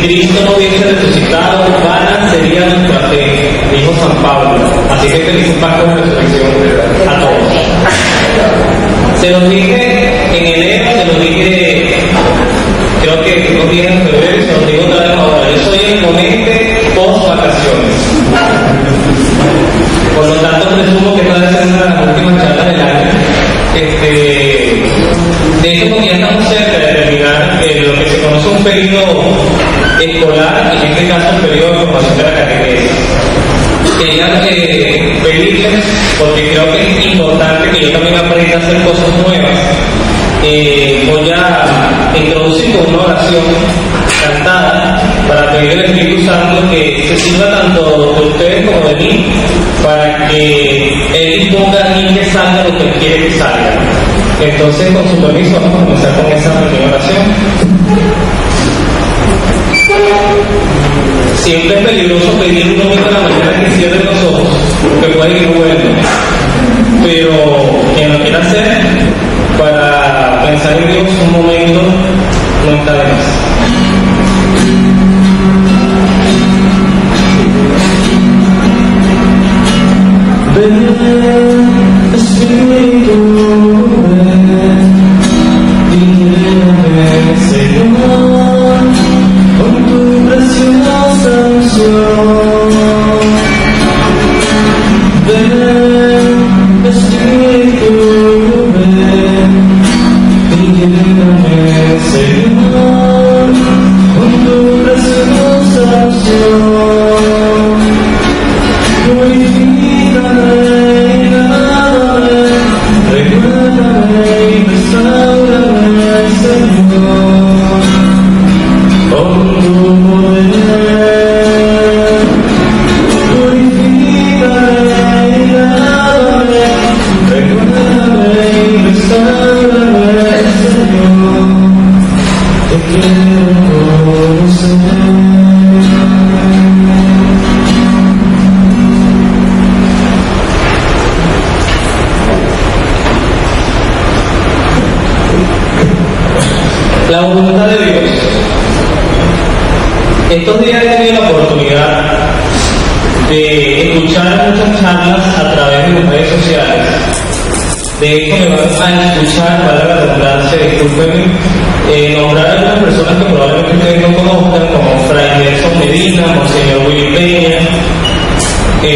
Cristo no hubiese resucitado, vana sería nuestra fe, dijo San Pablo. Así que feliz Pascua de Resurrección a todos. Se los dije en enero, se los dije, creo que unos días en febrero, se los digo otra vez ahora. Yo soy el ponente post vacaciones. Por lo tanto, presumo que esta debe ser una de las últimas charlas del año. De hecho, porque ya estamos cerca de terminar lo que se conoce un periodo escolar, en este caso el periodo de formación de la catequesis. Quería pedirles, porque creo que es importante que yo también aprenda a hacer cosas nuevas. Voy a introducir con una oración cantada para pedir al Espíritu Santo que se sirva tanto de ustedes como de mí, para que Él disponga a mí que salga lo que Él quiere que salga. Entonces, con su permiso, vamos a comenzar con esa pequeña oración. Siempre es peligroso pedir un momento de la mañana que cierre los ojos, porque puede ir bueno. Pero quien lo quiera hacer, para pensar en Dios un momento, no está de más. Ven, Espíritu, ven, lléname, Señor, con tu preciosa unción. Ven, Espíritu, ven, lléname, Señor, con tu preciosa unción. Glorifícame, lléname, recuérdame y restaurame, Señor, con tu poder. Glorifícame, lléname, recuérdame y restaurame, Señor, te quiero conocer. La voluntad de Dios. Estos días he tenido la oportunidad de escuchar muchas charlas a través de las redes sociales. De hecho, me van a escuchar, para la redundancia, discúlpenme, nombrar a algunas personas que probablemente ustedes no conozcan, como Fray Nelson Medina, Monseñor Willy Peña, que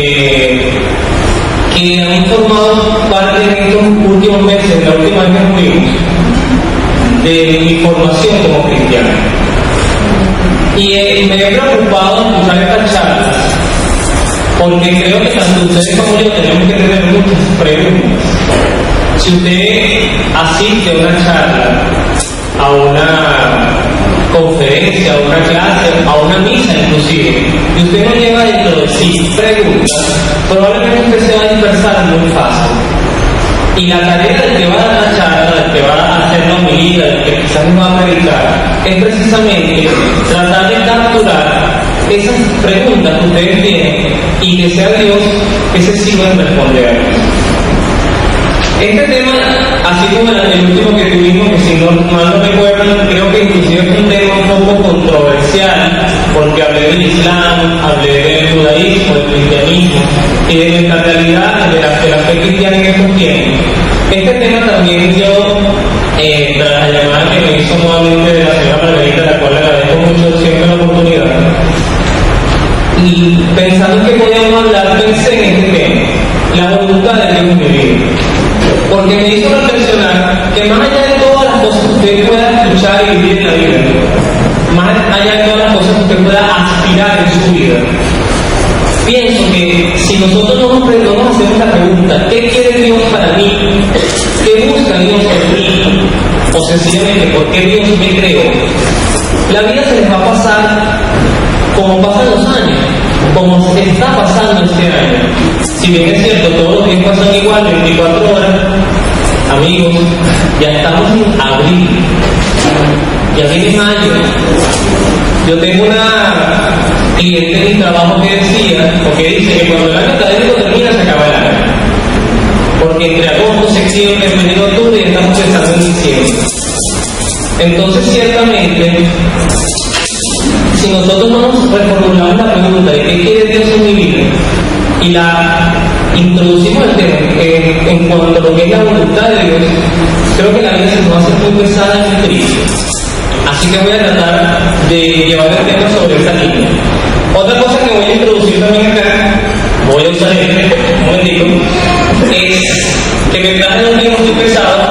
han formado parte en estos últimos meses, en la última vez que fuimos, de mi formación como cristiano. Y me he preocupado de escuchar estas charlas, porque creo que tanto ustedes como yo tenemos que tener muchas preguntas. Si usted asiste a una charla, a una conferencia, a una clase, a una misa inclusive, y usted no lleva dentro de sí preguntas, probablemente usted se va a dispersar muy fácil. Y la tarea del que va a dar la charla, del que va a hacer la homilía, del que quizás no va a predicar, es precisamente tratar de capturar esas preguntas que ustedes tienen y que sea Dios que se sirva en responderlas. Este tema, así como el último que tuvimos, que si no mal no recuerdo, creo que inclusive es un tema un poco controversial, porque hablé del Islam, hablé del judaísmo, del cristianismo y de nuestra realidad, de la fe cristiana en estos tiempos. Este tema también yo, tras la llamada que me hizo nuevamente de la señora Margarita, la cual le agradezco mucho siempre la oportunidad, y pensando que podíamos hablar, pensé en este tema, la voluntad de Dios en mi vida. Porque me hizo reflexionar que más allá de todas las cosas que usted pueda escuchar y vivir en la vida, más allá de todas las cosas que usted pueda aspirar en su vida, pienso que si nosotros no nos hacemos la pregunta, ¿qué quiere Dios para mí? ¿Qué busca Dios en mí? O sencillamente, ¿por qué Dios me creó? La vida se les va a pasar como pasan los años, como se está pasando este año. Si bien es cierto, todos los días pasan igual, 24 horas, amigos, ya estamos en abril, ya viene mayo. Yo tengo una cliente en mi trabajo que decía, porque dice que cuando el año académico termina, se acaba el año. Porque entre agosto, septiembre, febrero, octubre, ya estamos pensando en diciembre. Entonces, ciertamente, si nosotros no nos reformulamos la pregunta de qué quiere Dios en mi vida y la introducimos el tema en cuanto a lo que es la voluntad de Dios, creo que la vida se nos va a hacer muy pesada y muy triste. Así que voy a tratar de llevar el tema sobre esa línea. Otra cosa que voy a introducir también acá, voy a usar un momentito, es que me traje un libro muy pesado,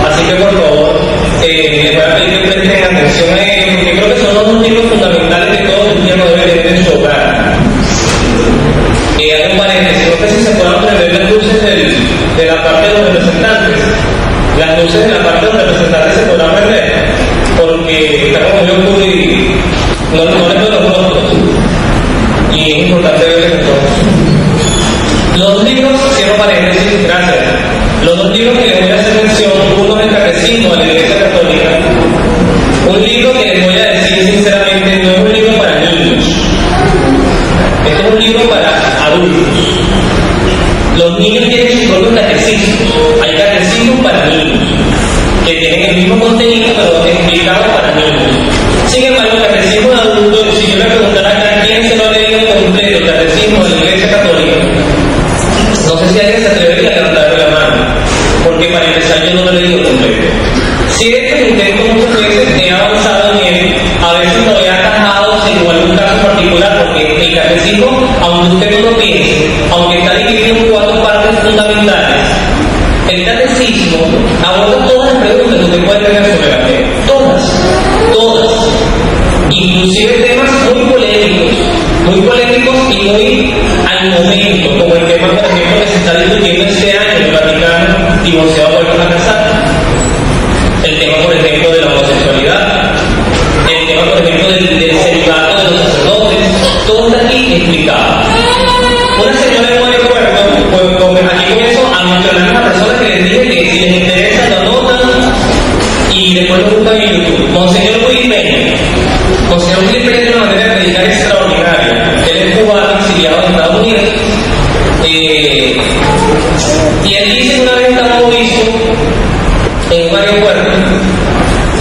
así que por favor, les voy a pedir que presten atención a ellos, porque creo que son los dos libros fundamentales que todo cristiano debe tener en su hogar. Hay un paréntesis, no sé si se puedan prender las luces de la parte de los representantes. Las luces de la parte de los representantes se podrán prender, porque está como yo oscuro y no les veo los rostros. Y es importante verles entonces. Los dos libros, cierro paréntesis, gracias. Los dos libros que les voy a hacer mención, uno es el Catecismo de la Iglesia Católica. Un libro que les voy a decir sinceramente no es un libro para niños. Este es un libro para adultos. Los niños tienen su propio catecismo. Hay catecismos para niños que tienen el mismo contenido pero explicado para niños. Sin embargo, el catecismo de adultos, si yo le preguntara a quién se lo ha leído completo el catecismo de la Iglesia Católica, no sé si alguien se atrevería a levantarme la mano, porque para empezar yo no lo he leído completo. Si he hecho el intento muchas veces, he avanzado en él, a veces lo he atajado según algún caso particular, porque el catecismo, aunque usted no lo piense, aunque está dividido en 4 partes fundamentales, el catecismo aborda todas las preguntas que usted puede tener sobre la fe. Todas. Inclusive temas muy polémicos y muy al momento, como el tema, por ejemplo, que se está discutiendo este año en el Vaticano, divorciado vuelven a casar. El tema, por ejemplo, de la homosexualidad. El tema, por ejemplo, del celibato de los sacerdotes. Todo está aquí explicado. Una señora en buen acuerdo, aquí comienzo a mencionar a una persona que les dije que si les interesa lo anotan y después lo buscan en YouTube. Monseñor Willy Peña. Monseñor Willy Peña tiene una manera de predicar extraordinaria. Él es cubano, exiliado en Estados Unidos. Y él dice que una vez estaba un obispo en un aeropuerto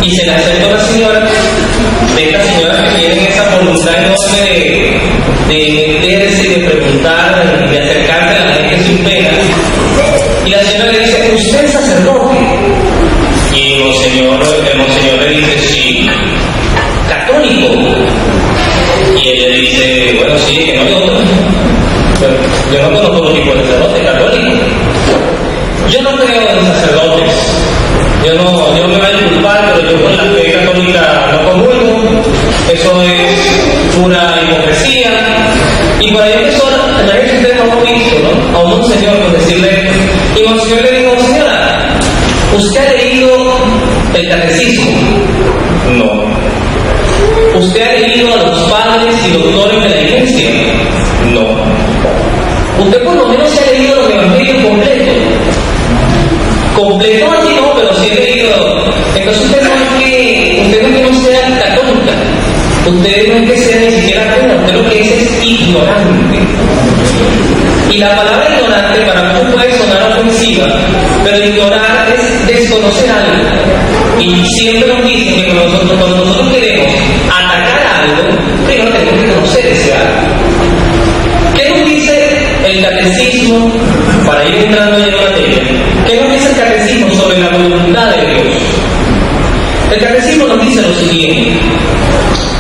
y se le acerca una señora, de estas señoras que tienen esa voluntad enorme de meterse, de preguntar, de acercarse a la gente sin pena. Y la señora le dice, ¿usted es sacerdote? Y el monseñor le dice, sí. ¿Católico? Y ella le dice, bueno, sí, que no yo no conozco los tipos de sacerdotes católicos. Yo no creo en sacerdotes. Yo no me voy a disculpar, pero yo con la fe católica no comulgo. Eso es pura hipocresía. Y por ahí empezó, también que ustedes no han visto, ¿no? A un monseñor por decirle, y monseñor le dijo, señora, ¿usted ha leído el catecismo? No. ¿Usted ha leído a los padres y doctores de la iglesia? No. ¿Usted por lo menos se ha leído los evangelios completos? Completo así no, pero sí he leído. Entonces usted no es que no sea católica. Usted no es que sea ni siquiera buena. Usted lo que es ignorante. Y la palabra ignorante para muchos puede sonar ofensiva, pero ignorar es desconocer algo. Y siempre nos dicen que cuando nosotros queremos atacar algo, primero tenemos que conocer ese algo. ¿Qué nos dice el catecismo, para ir entrando en la materia? ¿Qué nos dice el catecismo sobre la voluntad de Dios? El catecismo nos dice lo siguiente: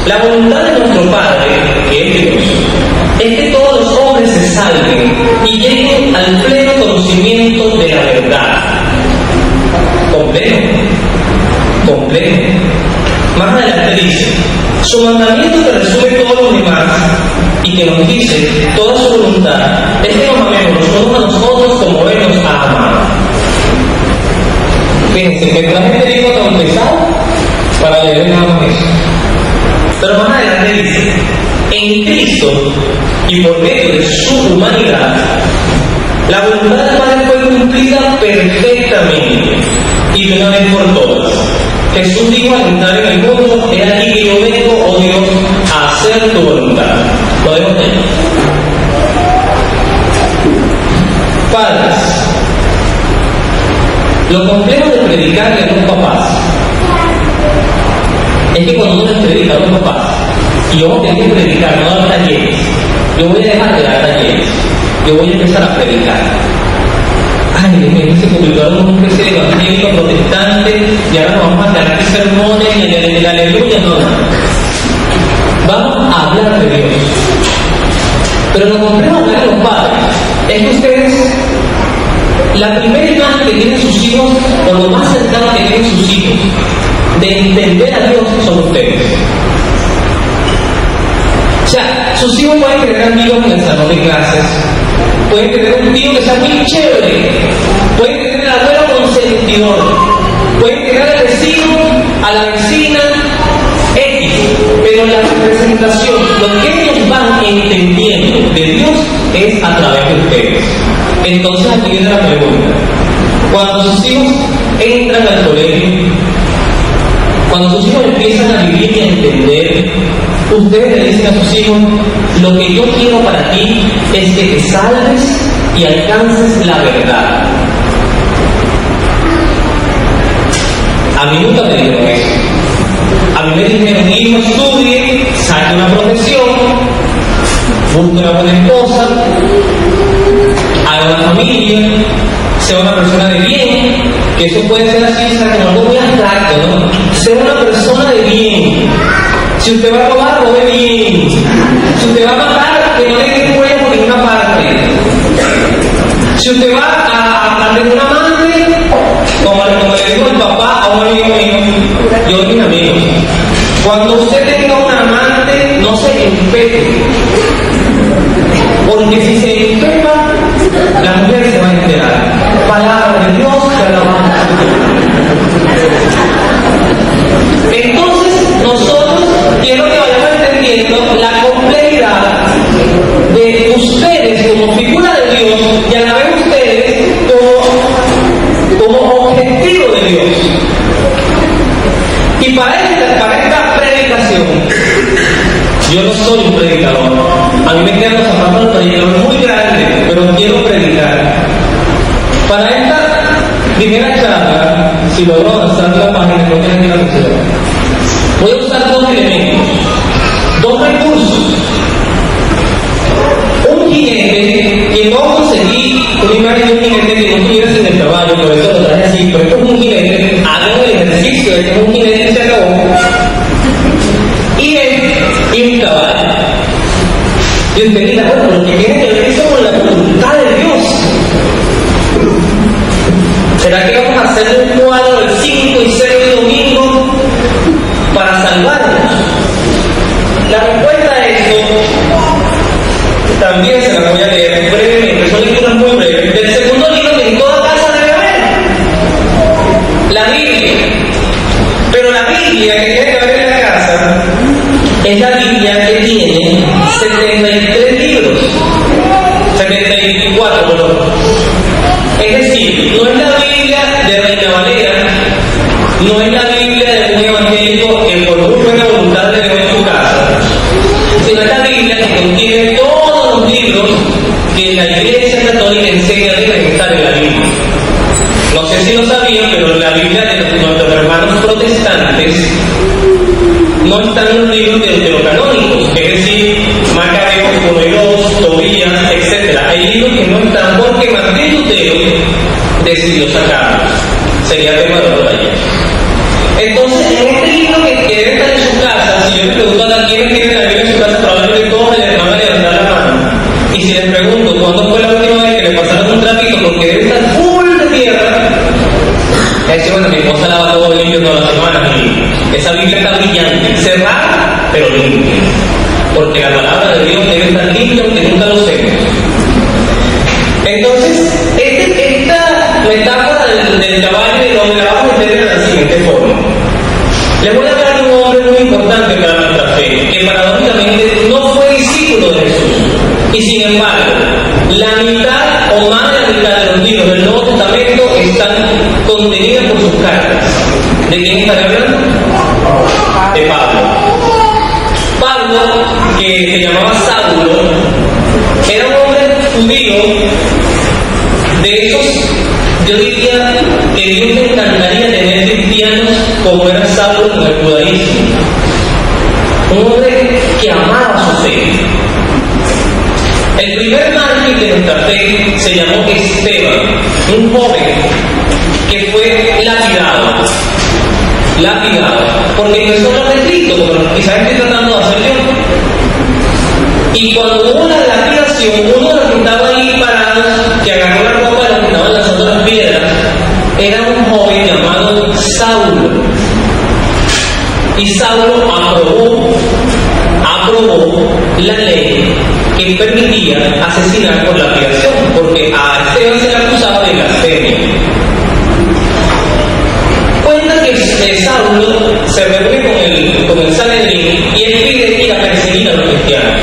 la voluntad de nuestro Padre, que es Dios, es que todos los hombres se salven y lleguen al pleno conocimiento de la verdad. Completo. Más adelante dice, su mandamiento que resume todo lo demás y que nos dice toda su voluntad es que nos amemos los unos a los otros como Él nos ha amado. Fíjense, me traje este libro tan pesado para leer nada más eso. Pero más adelante dice, en Cristo y por medio de su humanidad, la voluntad del Padre fue cumplida perfectamente y de una vez por todas. Jesús dijo al entrar en el mundo, he aquí que yo vengo, oh Dios, a hacer tu voluntad. Lo dejo ahí. Padres, lo complejo de predicarle a los papás es que cuando uno les predica a los papás, Y yo voy a tener que predicar, no dar talleres. Yo voy a dejar de dar talleres. Yo voy a empezar a predicar. Ay, me se publicaron un especie de evangélico protestante y ahora nos vamos a dar aquí sermones y el aleluya, no. Vamos a hablar de Dios. Pero lo que queremos hablar de los padres es que ustedes, la primera imagen que tienen sus hijos, o lo más cercano que tienen sus hijos, de entender a Dios son ustedes. O sea, sus hijos pueden tener amigos en el salón de clases, pueden tener un tío que sea muy chévere, pueden tener el abuelo consentidor, pueden tener al vecino, a la vecina, X, pero la representación, lo que ellos van entendiendo de Dios es a través de ustedes. Entonces aquí viene la pregunta: cuando sus hijos entran al colegio, cuando sus hijos empiezan a vivir y a entender, ustedes le dicen a sus hijos: lo que yo quiero para ti es que te salves y alcances la verdad. A mí nunca me dijeron eso. A mí me dijeron: hijo, estudie, saque una profesión, busque una buena esposa, haga una familia, sea una persona de bien, que eso puede ser así, como algo muy abstracto, ¿no? Ser una persona de bien. Si usted va a robar, robe bien. Si usted va a matar, que no le dé huella por ninguna parte. Si usted va a tener un amante, como le dijo el papá a un amigo mío, yo y mis amigos, cuando usted tenga un amante, no se empete. Porque si se empeta, la mujer se va a enterar. Palabra de Dios, que alabamos. Entonces, nosotros quiero que vayamos entendiendo la complejidad de ustedes como figura de Dios y a la vez ustedes como objetivo de Dios. Y para esta predicación, yo no soy un predicador. A mí me quedan los zapatos de predicador muy grandes, pero quiero predicar. Para esta primera charla, si logro avanzar la página, no tienen que la sociedad, voy a usar dos elementos, dos recursos. Un jinete que no conseguí, una imagen de un jinete que no estuviera sin el caballo, por eso lo traje así, pero esto es un jinete, hagan el ejercicio de que es un jinete y se acabó. Y un caballo. Y usted dirá: bueno, pero que tiene que ver eso con la voluntad de Dios. ¿Será que vamos a hacer un cuadro del 5 y 6 de domingo para salvarnos? La respuesta a eso también se la voy a leer brevemente, son lecturas muy breves, del segundo libro que en toda casa debe haber, la Biblia. Pero la Biblia que tiene que haber en la casa es la Biblia que tiene 73 libros, 74 perdón. Es decir, no es la Biblia de Reina Valera, no es la Biblia de un evangélico que por muy buena voluntad le dejó en su casa, sino es la Biblia que contiene todos los libros que la Iglesia Católica enseña deben estar en la Biblia. No sé si lo sabían, pero en la Biblia de nuestros hermanos protestantes no están los libros deuterocanónicos, es decir, Macabeos 1 y 2, Tobías, etc. Hay libros que no están porque Martín Lutero decidió sacarlos. Sería tema de otro taller. Entonces, en este libro que debe estar en su casa, si yo les pregunto a quiénes tienen la Biblia en su casa, probablemente todos les van a levantar la mano. Y si les pregunto cuándo fue la última vez que le pasaron un trapito porque debe estar full de tierra, es que bueno, mi esposa lava todo limpio todas las semanas y esa Biblia está brillante, cerrada, pero limpia. Porque la palabra de Dios debe estar limpia aunque nunca lo sepa. Entonces, esta metáfora del caballo y del hombre la vamos a entender de la siguiente forma. Les voy a hablar de un hombre muy importante para nuestra fe, que paradójicamente no fue discípulo de Jesús. Y sin embargo, la mitad o más de la mitad de los libros del Nuevo Testamento están contenidos por sus cartas. ¿De quién estaré hablando? De Pablo. Pablo, que se llamaba Saulo, era un hombre judío de esos, yo diría que Dios le encantaría tener cristianos como era Saulo con el judaísmo. Un hombre que amaba su fe. El primer mártir de nuestra fe se llamó Esteban, un joven que fue lapidado, porque empezó a hablar de Cristo, como quizás estoy tratando de hacer yo. Y cuando hubo la lapidación, uno de los que estaba ahí parados, que agarró la ropa de los que estaban lanzando las piedras, era un joven llamado Saulo. Y Saulo aprobó la ley que permitía asesinar por lapidación, porque a Esteban se le acusaba de blasfemia. Cuenta que Saulo se reúne con el Sanedrín y él pide ir a perseguir a los cristianos.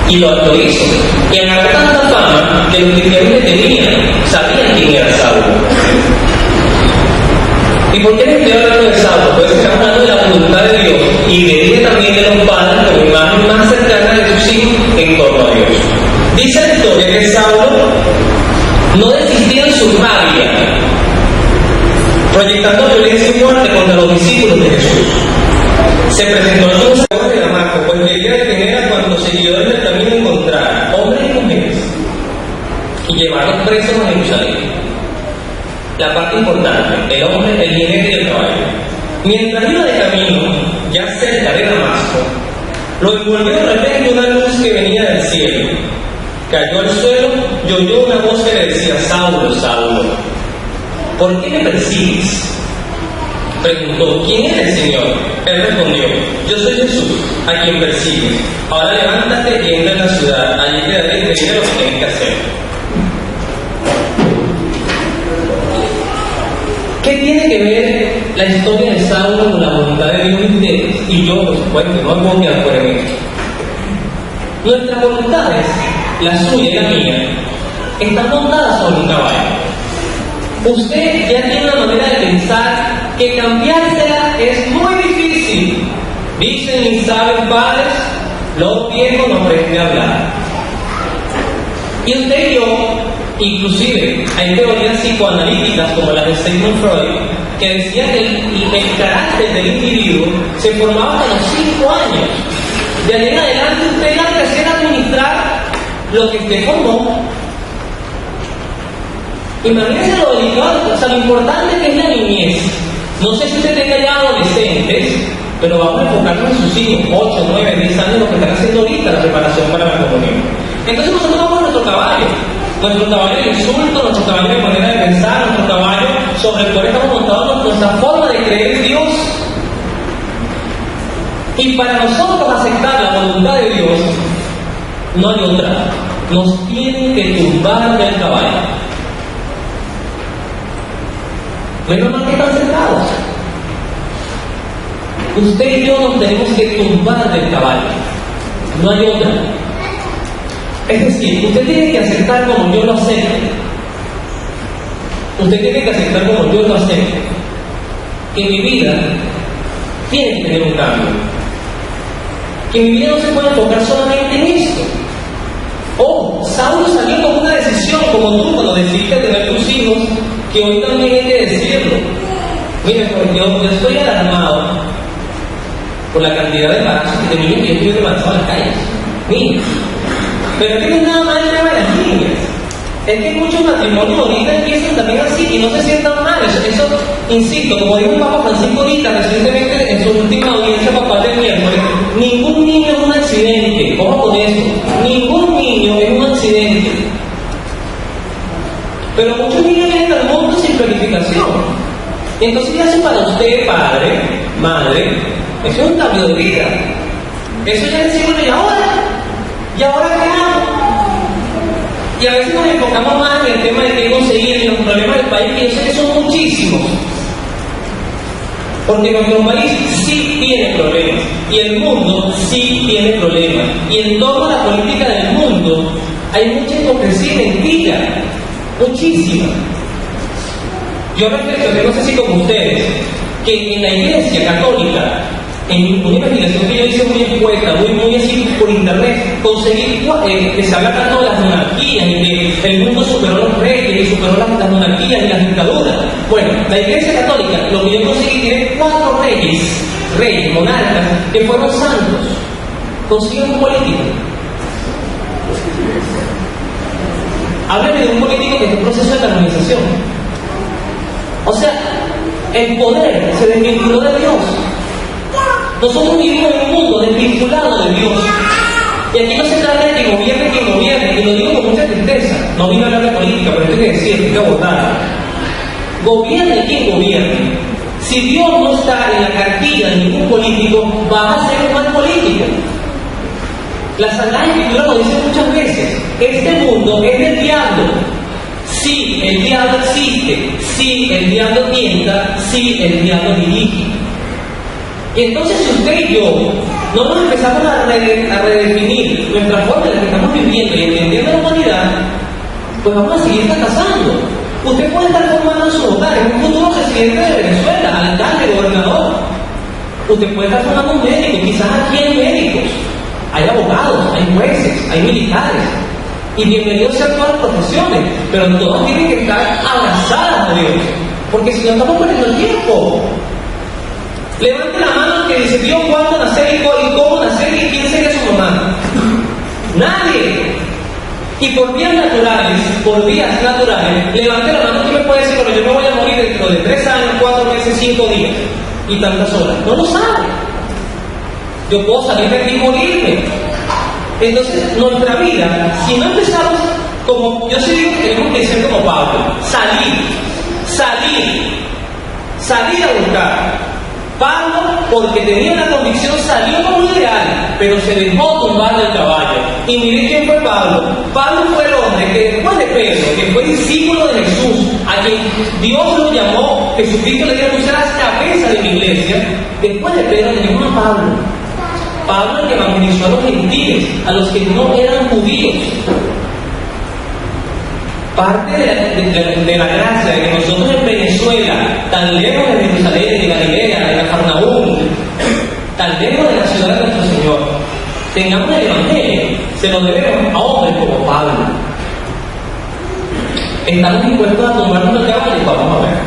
Y lo hizo. Y agarró tanta fama que los cristianos le temían, sabían quién era Saulo. ¿Y por qué le estoy hablando de Saulo? Pues estamos hablando de la voluntad de Dios y de también de los padres como imagen más cercana de sus hijos en torno a Dios. Dice la historia que Saulo no desistía en su rabia, proyectando violencia y muerte contra los discípulos de Jesús. Se presentó a los seguidores de Damasco, pues quería detener a cuantos seguidores del camino encontrar, hombres y mujeres, y llevarlos presos a Jerusalén. La parte importante, el hombre, el jinete y el caballo. Mientras iba de camino, ya cerca de Damasco, lo envolvió de repente una luz que venía del cielo. Cayó al suelo y oyó una voz que le decía: Saulo, Saulo, ¿por qué me persigues? Preguntó: ¿quién eres, Señor? Él respondió: yo soy Jesús, a quien persigues. Ahora levántate y entra en la ciudad, allí quédate y te diré lo que tienes que hacer. ¿Qué tiene que ver la historia de Saulo con la voluntad de Dios y ustedes? Y yo, por supuesto, no me puedo quedar fuera en esto. Nuestras voluntades, la suya y la mía, están montadas sobre un caballo. Usted ya tiene una manera de pensar que cambiársela es muy difícil. Dicen y saben padres, los viejos no aprenden a hablar. Y usted y yo, inclusive, hay teorías psicoanalíticas como las de Sigmund Freud, que decían que el carácter del individuo se formaba hasta los 5 años. De ahí en adelante usted va a empezar a administrar lo que usted formó. Imagínense lo delicado, o sea, lo importante que es la niñez. No sé si usted tenga ya adolescentes, pero vamos a enfocarnos en sus hijos, 8, 9, 10 años, lo que están haciendo ahorita la preparación para la comunión. Entonces nosotros vamos a nuestro caballo de insulto, nuestro caballo de manera de pensar, nuestro caballo sobre el cual estamos montados, nuestra forma de creer en Dios. Y para nosotros aceptar la voluntad de Dios, no hay otra. Nos tienen que tumbar del caballo. Menos mal que están sentados. Usted y yo nos tenemos que tumbar del caballo. No hay otra. Es decir, usted tiene que aceptar como yo lo acepto. Usted tiene que aceptar como yo lo acepto. Que mi vida tiene que tener un cambio. Que mi vida no se puede enfocar solamente en esto. Saulo salió con una decisión, como tú cuando decidiste tener tus hijos, que hoy también hay que decirlo. Mire, porque yo estoy alarmado por la cantidad de embarazos que niños que yo estoy embarazado en las calles. Niños. Pero es que no es nada más el tema de las niñas. Es que muchos matrimonios ahorita empiezan también así y no se sientan mal. Eso insisto, como dijo el Papa Francisco ahorita recientemente en su última audiencia papal del miércoles, ningún niño es un accidente. Ojo con eso. Ningún niño es un accidente. Pero muchos niños vienen al mundo sin planificación. Y entonces ya eso para usted, padre, madre, eso es un cambio de vida. Eso ya decimos, ¿y ahora qué hago? Y a veces nos enfocamos más en el tema de qué conseguir y los problemas del país, que yo sé que son muchísimos. Porque nuestro país sí tiene problemas, y el mundo sí tiene problemas. Y en torno a la política del mundo hay mucha hipocresía y mentira, muchísima. Yo reflexioné, no sé si como ustedes, que en la Iglesia Católica, en una investigación que yo hice muy escueta, muy así por internet, conseguí que se habla tanto de las monarquías y que el mundo superó los reyes y superó las monarquías y las dictaduras. Bueno, la Iglesia Católica, lo que yo conseguí, tiene 4 reyes, monarcas, que fueron santos. consigan un político. Hábleme de un político que esté en proceso de canonización. O sea, el poder se desvinculó de Dios. Nosotros vivimos en un mundo desvinculado de Dios. Y aquí no se trata de que gobierne quien gobierne, y lo digo con mucha tristeza. No vine a hablar de política, pero esto hay que decir, hay que abordar. Gobierne quien gobierne. Si Dios no está en la cartilla de ningún político, va a ser un mal político. La Sagrada Escritura lo dice muchas veces. Este mundo es del diablo. Sí, el diablo existe. Sí, el diablo tienta. Sí, el diablo dirige. Y entonces si usted y yo no nos empezamos a redefinir nuestra forma en la que estamos viviendo y entendiendo la humanidad, pues vamos a seguir fracasando. Usted puede estar formando en su hogar, en un futuro presidente de Venezuela, alcalde, gobernador. Usted puede estar formando un médico, quizás aquí hay médicos, hay abogados, hay jueces, hay militares. Y bienvenidos sean todas las profesiones, pero todas tienen que estar abrazadas a Dios, porque si no estamos perdiendo el tiempo. Levante la mano que dice Dios cuándo nacer y cómo nacer y quién sería su mamá. Nadie. Y por vías naturales, levante la mano que me puede decir, pero yo me voy a morir dentro de 3 años, 4 meses, 5 días y tantas horas. No lo sabe. Yo puedo salir de aquí y morirme. Entonces, nuestra vida, si no empezamos como, yo sí digo que tenemos que ser como Pablo, salir a buscar. Pablo, porque tenía una convicción, salió con un ideal, pero se dejó tumbar del caballo. Y miren quién fue Pablo. Pablo fue el hombre que después de Pedro, que fue discípulo de Jesús, a quien Dios lo llamó, Jesucristo le dio a usar las cabezas de la iglesia. Después de Pedro tenemos a Pablo. Pablo el que evangelizó a los gentiles, a los que no eran judíos. Parte de la gracia de que nosotros en Venezuela, tan lejos de Jerusalén, de Galilea, de Cafarnaúm, tan lejos de la ciudad de nuestro Señor, tengamos el Evangelio, se lo debemos a hombres como Pablo. ¿Estamos dispuestos a tomarnos el caballo? Vamos a ver.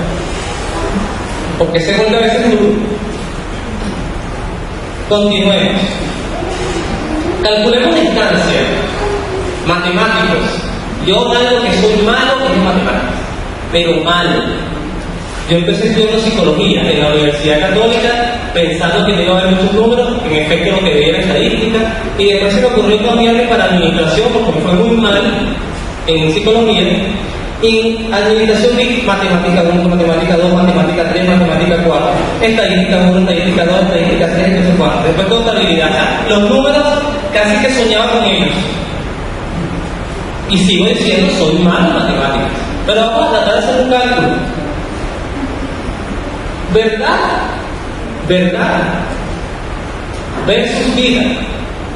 Porque ese golpe a veces es duro. Continuemos. Calculemos distancia. Matemáticos. Yo algo que soy malo es matemáticas, pero malo. Yo empecé estudiando psicología en la Universidad Católica pensando que no iba a haber muchos números, en efecto lo que veía era estadística, y después se me ocurrió cambiarme para administración porque me fue muy mal en psicología. Y administración vi matemática 1, matemática 2, matemática 3, matemática 4, estadística 1, estadística 2, estadística 3, no sé cuánto. Después contabilidad. Los números casi que soñaba con ellos. Y sigo diciendo, soy malo en matemáticas. Pero vamos a tratar de hacer un cálculo. Verdad versus vida.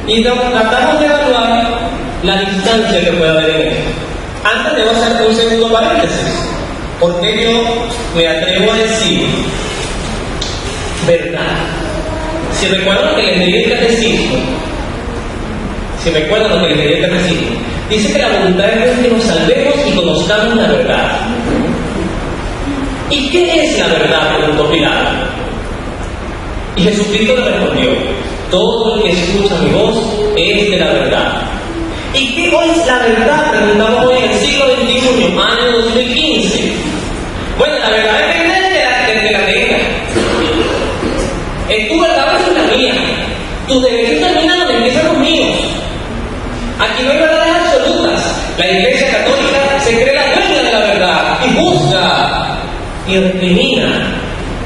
Y tratamos de evaluar la distancia que puede haber en esto. Antes debo hacer un segundo paréntesis. Porque yo me atrevo a decir verdad. Si recuerdan que les leí el catecismo, dice que la voluntad de Dios es que nos salvemos y conozcamos la verdad. ¿Y qué es la verdad?, preguntó Pilato. Y Jesucristo le respondió: todo el que escucha mi voz es de la verdad. ¿Y qué es la verdad?, preguntamos hoy en el siglo XXI, año 2015. Bueno, la verdad depende de que la tenga. Es tu verdad versus la mía. Tus derechos terminan donde empiezan los míos. Aquí no hay verdades absolutas. La Iglesia Católica se cree la dueña de la verdad y juzga y recrimina.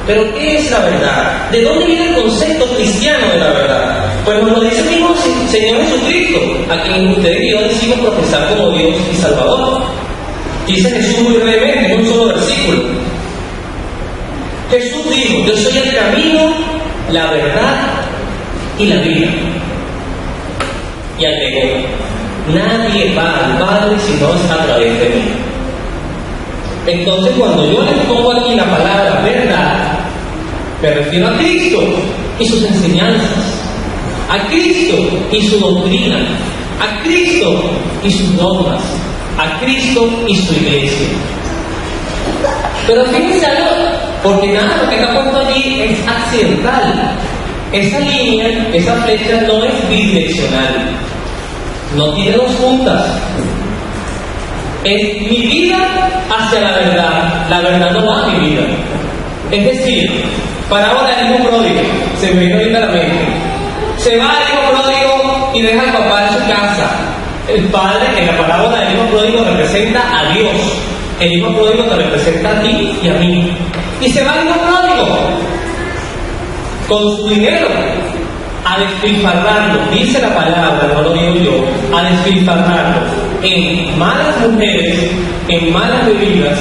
Pero ¿qué es la verdad? ¿De dónde viene el concepto cristiano de la verdad? Pues nos lo dice el mismo Señor Jesucristo, a quien ustedes y yo decimos profesar como Dios y Salvador. Dice Jesús muy brevemente, en un solo versículo. Jesús dijo: yo soy el camino, la verdad y la vida. Y agregó: nadie va al Padre si no es a través de mí. Entonces, cuando yo les pongo aquí la palabra verdad, me refiero a Cristo y sus enseñanzas, a Cristo y su doctrina, a Cristo y sus normas, a Cristo y su iglesia. Pero fíjense algo, porque nada de lo que está puesto allí es accidental. esa línea, esa flecha no es bidireccional, no tiene dos puntas. Es mi vida hacia la verdad no va a mi vida. Es decir, parábola del hijo pródigo, se me vino ahorita a la mente. Se va el hijo pródigo y deja al papá en su casa. El padre en la parábola del hijo pródigo representa a Dios. El hijo pródigo te representa a ti y a mí. Y se va el hijo pródigo con su dinero a despilfarrarlo, dice la palabra, no lo digo yo, a despilfarrarlo en malas mujeres, en malas bebidas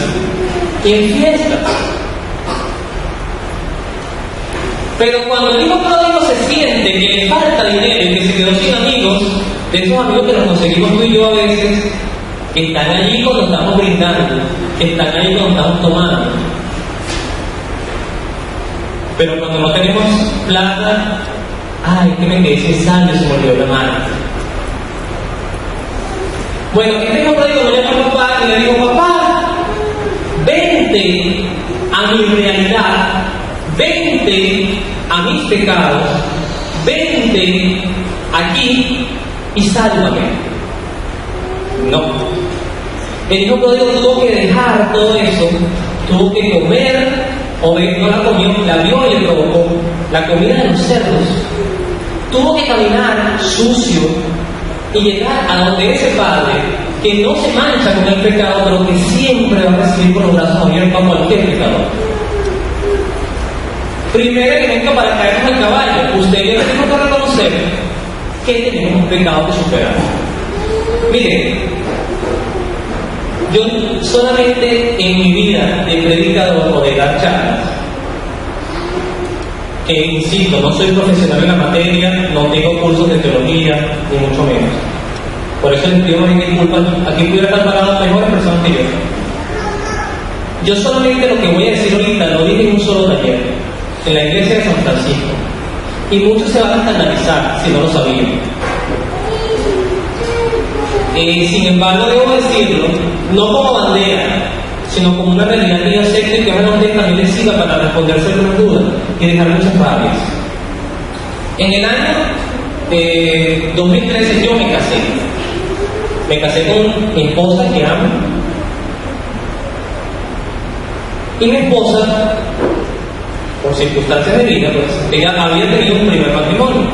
y en fiestas. Pero cuando el hijo pródigo se siente que le falta dinero y que se quedó sin amigos, de esos amigos que nos conseguimos tú y yo a veces, que están allí cuando estamos brindando, que están allí cuando estamos tomando, pero cuando no tenemos plata, ay, que me quedé sin saldo y se me olvidó la mano. Bueno, este hijo pródigo me llamó a papá y le dijo: papá, vente a mi realidad, vente a mis pecados, vente aquí y sálvame. No. El hijo pródigo tuvo que dejar todo eso, tuvo que comer, o no la comió, la vio y le provocó la comida de los cerdos. Tuvo que caminar sucio y llegar a donde ese padre que no se mancha con el pecado, pero que siempre va a recibir con los brazos abiertos a cualquier pecador. Primer elemento para caernos al caballo: usted y yo tenemos que reconocer que tenemos un pecado que superar. Mire, yo solamente en mi vida de predicador o de dar charlas, que insisto, no soy profesional en la materia, no tengo cursos de teología, ni mucho menos. Por eso les pido mis disculpas, aquí pudiera estar paradas mejores personas que yo. Yo solamente lo que voy a decir ahorita lo dije en un solo taller, en la iglesia de San Francisco. Y muchos se van a escandalizar si no lo sabían. Sin embargo, debo decirlo, no como bandera, sino como una realidad que yo acepto y que realmente también les sirva para responder ciertas dudas y dejar muchas rabias. En el año 2013 yo me casé. Me casé con mi esposa, que amo. Y mi esposa, por circunstancias de vida, pues ella había tenido un primer matrimonio.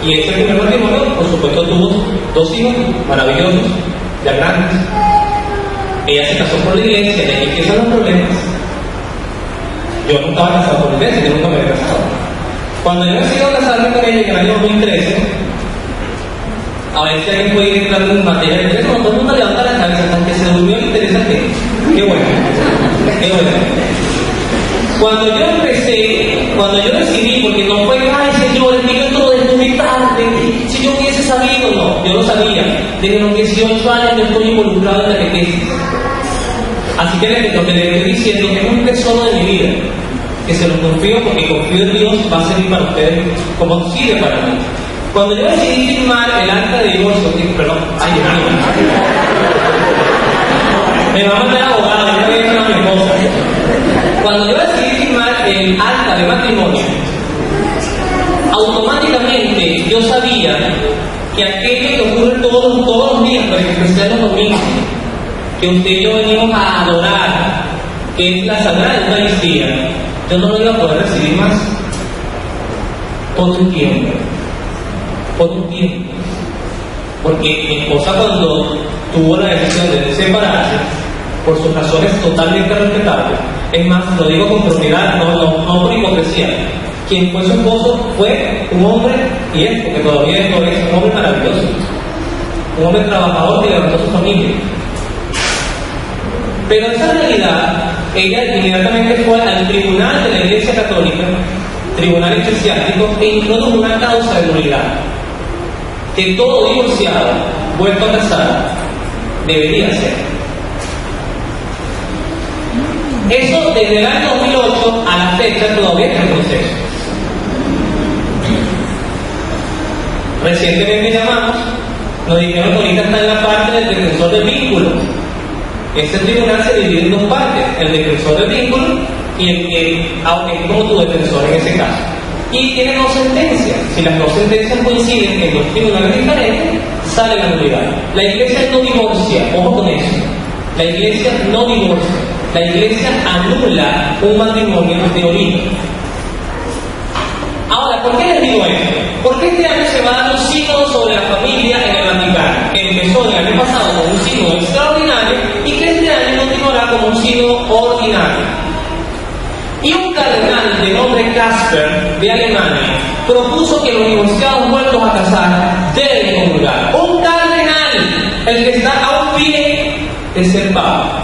Y ese primer matrimonio, por supuesto, tuvo 2 hijos maravillosos, ya grandes. Ella se casó por la iglesia, y aquí empiezan los problemas. Yo no estaba casado por la iglesia, yo nunca me había casado. Cuando yo decido casarme con ella en el año 2013, a ver si alguien puede ir entrando en materia de interés, cuando todo el mundo levanta la cabeza, hasta que se durmió el interés a qué bueno, qué bueno. Cuando yo decidí, porque no fue: ay Señor, es que yo todo descubrí tarde, si yo hubiese sabido, no, yo lo sabía. Desde los 18 años yo estoy involucrado en la catequesis. Así que lo que le estoy diciendo es un tesoro de mi vida, que se lo confío porque confío en Dios, va a servir para ustedes como sirve para mí. Cuando yo decidí firmar el acta de divorcio, perdón, me va a mandar abogado, yo le voy a decir a mi esposa. Cuando yo decidí firmar el acta de matrimonio, automáticamente yo sabía que aquello que ocurre todos los días, pero en especial los domingos, que usted y yo venimos a adorar, que es la Sagrada Eucaristía, yo no lo iba a poder recibir más por un tiempo. Porque mi esposa, cuando tuvo la decisión de separarse, por sus razones totalmente respetables, es más, lo digo con propiedad, no por hipocresía, quien fue su esposo fue un hombre, y es, porque todavía es un hombre maravilloso, un hombre trabajador que levantó su familia. Pero esa realidad, ella inmediatamente fue al tribunal de la Iglesia Católica, tribunal eclesiástico, e introdujo una causa de nulidad, que todo divorciado, vuelto a casar, debería ser. Eso desde el año 2008 a la fecha todavía está en proceso. Recientemente llamamos, nos dijeron que ahorita está en la parte del defensor del vínculo. Este tribunal se divide en 2 partes: el defensor del vínculo y el que, aunque es como tu defensor en ese caso. y tiene dos sentencias. Si las dos sentencias coinciden en dos tribunales diferentes, sale la nulidad. La iglesia no divorcia, ojo con eso. La iglesia no divorcia. La iglesia anula un matrimonio de origen. Ahora, ¿por qué les digo esto? Porque este año se va a dar un sínodo sobre la familia en el Vaticano, que empezó el año pasado con un sínodo extraordinario y que este año continuará como un sínodo ordinario. Y un cardenal de nombre Casper, de Alemania, propuso que los divorciados vueltos a casar deben comulgar. Un cardenal, el que está a un pie de ser papa.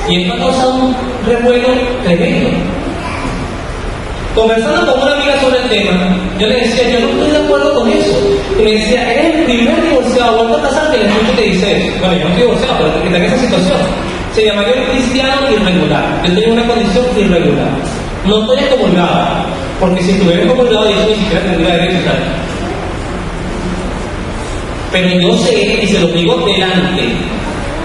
Y esto ha causado un revuelo tremendo. Conversando con una amiga sobre el tema, yo le decía, yo no estoy de acuerdo con eso. Y me decía, eres el primer divorciado vuelto a casar que le escucho que dice eso. Bueno, yo no estoy divorciado, pero que está en esa situación. Se llamaría un cristiano irregular. Yo tengo una condición irregular. No estoy excomulgado, porque si estuviera excomulgado, yo ni siquiera tendría derecho a estar. Pero yo sé, y se lo digo delante,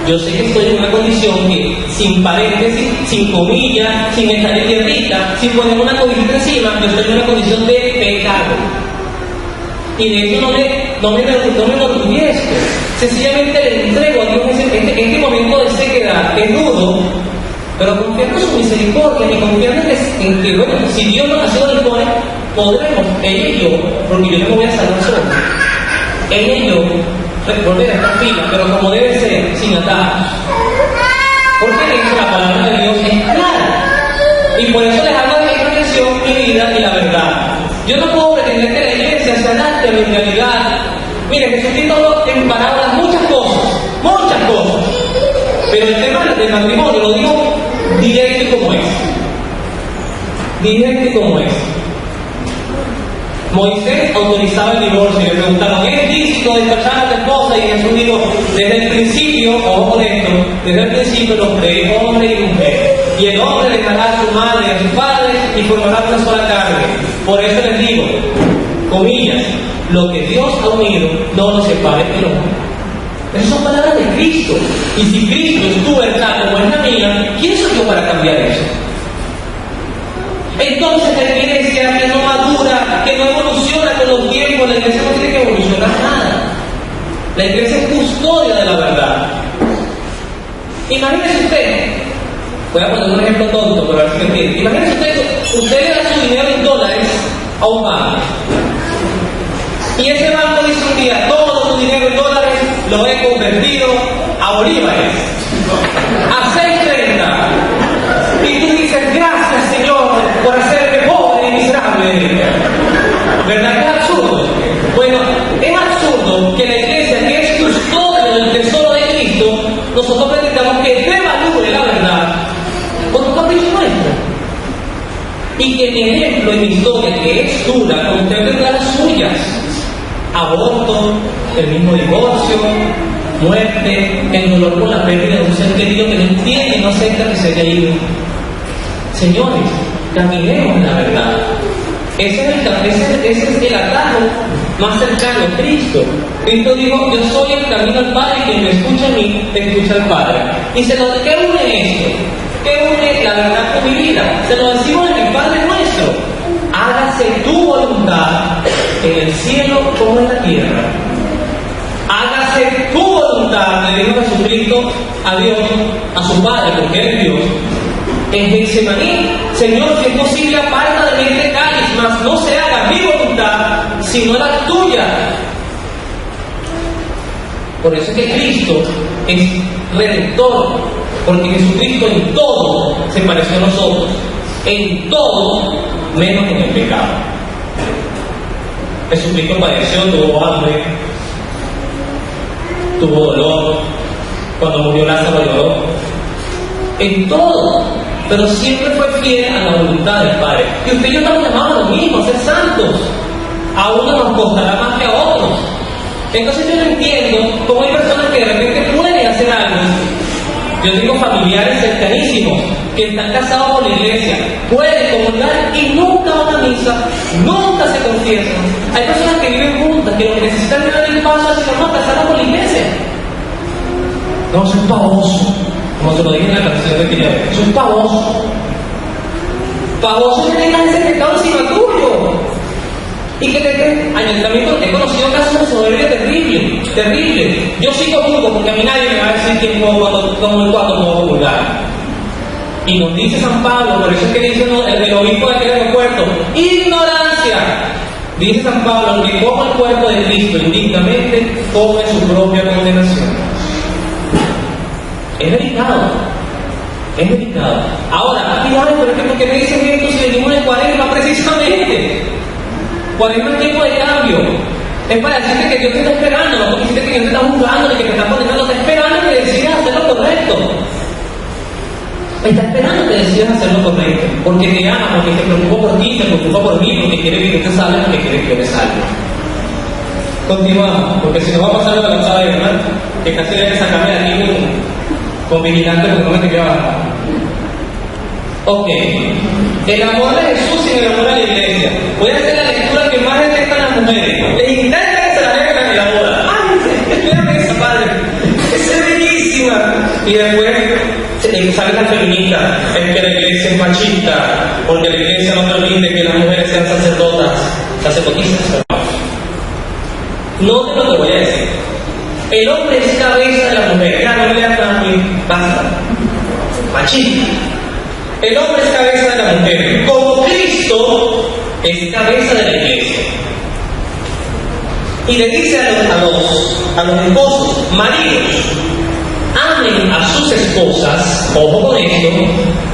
yo sé que estoy en una condición que, sin paréntesis, sin comillas, sin estar en tierrita, sin poner una cobijita encima, yo estoy en una condición de pecado. Y de hecho no me enorgullezco. Sencillamente le entrego a Dios este momento de sequedad, es rudo, pero confiando en su misericordia y confiando en que, bueno, si Dios nos así lo dispone, podremos, ella y yo, porque yo no me voy a salvar solo, ella y yo, volver a esta fila, pero como debe ser, sin atajos. Porque de hecho la palabra de Dios es clara. Y por eso les hago de mi reflexión, mi vida y la verdad. Yo no puedo pretender que la iglesia se adapte a mi realidad. Mire, Jesucristo habló en parábolas muchas cosas. Pero el tema del matrimonio lo digo directo como es. Directo como es. Moisés autorizaba el divorcio y le preguntaron, ¿es lícito despachar a tu esposa? Y Jesús dijo, desde el principio, ojo con esto, desde el principio los creé hombre y mujer. Y el hombre dejará a su madre y a su padre y formará una sola carne. Por eso les digo, comillas, lo que Dios ha unido no lo separe el hombre. Esas son palabras de Cristo. Y si Cristo es tu verdad como es la mía, ¿quién soy yo para cambiar eso? Entonces la iglesia que no madura, que no evoluciona con los tiempos, la iglesia no tiene que evolucionar nada. La iglesia es custodia de la verdad. Imagínese usted, voy a poner un ejemplo tonto, pero a ver si me entiende. Imagínese usted le da su dinero en dólares a un banco. Y ese banco dice un día, todo tu dinero en dólares lo he convertido a bolívares, a 6.30. Y tú dices, gracias Señor por hacerme pobre y miserable. ¿Verdad que es absurdo? Bueno, es absurdo que la iglesia, que es custodia del tesoro de Cristo, nosotros pretendamos que devalúe la verdad por un capricho nuestro. Y que mi ejemplo y mi historia, que es dura, como usted tendrá las suyas, aborto, el mismo divorcio, muerte, el dolor por la pérdida de un ser querido que no entiende y no acepta que se haya ido. Señores, caminemos en la verdad. Ese es el atajo más cercano a Cristo. Cristo dijo, yo soy el camino al Padre y quien me escucha a mí, escucha al Padre. Y ¿qué une esto? ¿Qué une la verdad con mi vida? Se lo decimos en el Padre nuestro. Hágase tu voluntad en el cielo como en la tierra. Hágase tu voluntad, le dijo Jesucristo a Dios, a su Padre, porque Él es Dios. En Getsemaní, Señor, si es posible, aparta de mí este cáliz, mas no se haga mi voluntad, sino la tuya. Por eso es que Cristo es redentor, porque Jesucristo en todo se pareció a nosotros, en todo menos en el pecado. Jesucristo padeció, tuvo hambre, tuvo dolor, cuando murió Lázaro lloró, en todo, pero siempre fue fiel a la voluntad del Padre. Y usted y yo estamos llamados a lo mismo, a ser santos. A uno nos costará más que a otros. Entonces yo no entiendo cómo hay personas que de repente pueden hacer algo. Yo tengo familiares cercanísimos que están casados con la iglesia, pueden comulgar y nunca van a misa, nunca se confiesan. Hay personas que viven juntas, que lo que necesitan es dar el paso hacia no casarnos con la iglesia. No, soy pavoso, como se lo dije en la canción de Quileo, soy pavoso. Baboso que tengas ese pecado encima tuyo. Y que también he conocido casos de soberbia terrible. Yo sí comulgo porque a mí nadie me va a decir quién cuando puedo comulgar. Y nos dice San Pablo, por eso es que dice el obispo de aquel aeropuerto, ignorancia. Dice San Pablo, que coma el cuerpo de Cristo indignamente, come su propia condenación. Es delicado. Ahora, pero es que ¿por qué me dicen esto si venimos en Cuaresma precisamente? Cuaresma es tiempo de cambio. Es para decirte que Dios te está esperando, no porque decirte que Dios te está juzgando, ni que te está condenando, te está esperando que decidas hacer lo correcto. Está esperando que decidas hacer lo correcto, porque te ama, porque se preocupa por ti, se preocupa por mí, porque quiere que tú te salves, porque quiere que yo me salve. Continuamos, porque si no va a pasar lo de la pasada de verdad, que casi hay que sacarme de aquí con vigilante porque no me te queda. Ok, el amor de Jesús y el amor a la iglesia. Voy a hacer la lectura que más detestan las mujeres. Les encanta que se la lean en la boda. ¡Ay! Espérame esa padre. Es bellísima. Y después salen las feministas. Es que la iglesia es machista, porque la iglesia no permite que las mujeres sean sacerdotisas. No te lo voy a decir. El hombre es cabeza de la mujer. Ya no me leas tanto y basta. Machista. El hombre es cabeza de la mujer, como Cristo es cabeza de la iglesia. Y le dice a los esposos, maridos, amen a sus esposas, ojo con esto,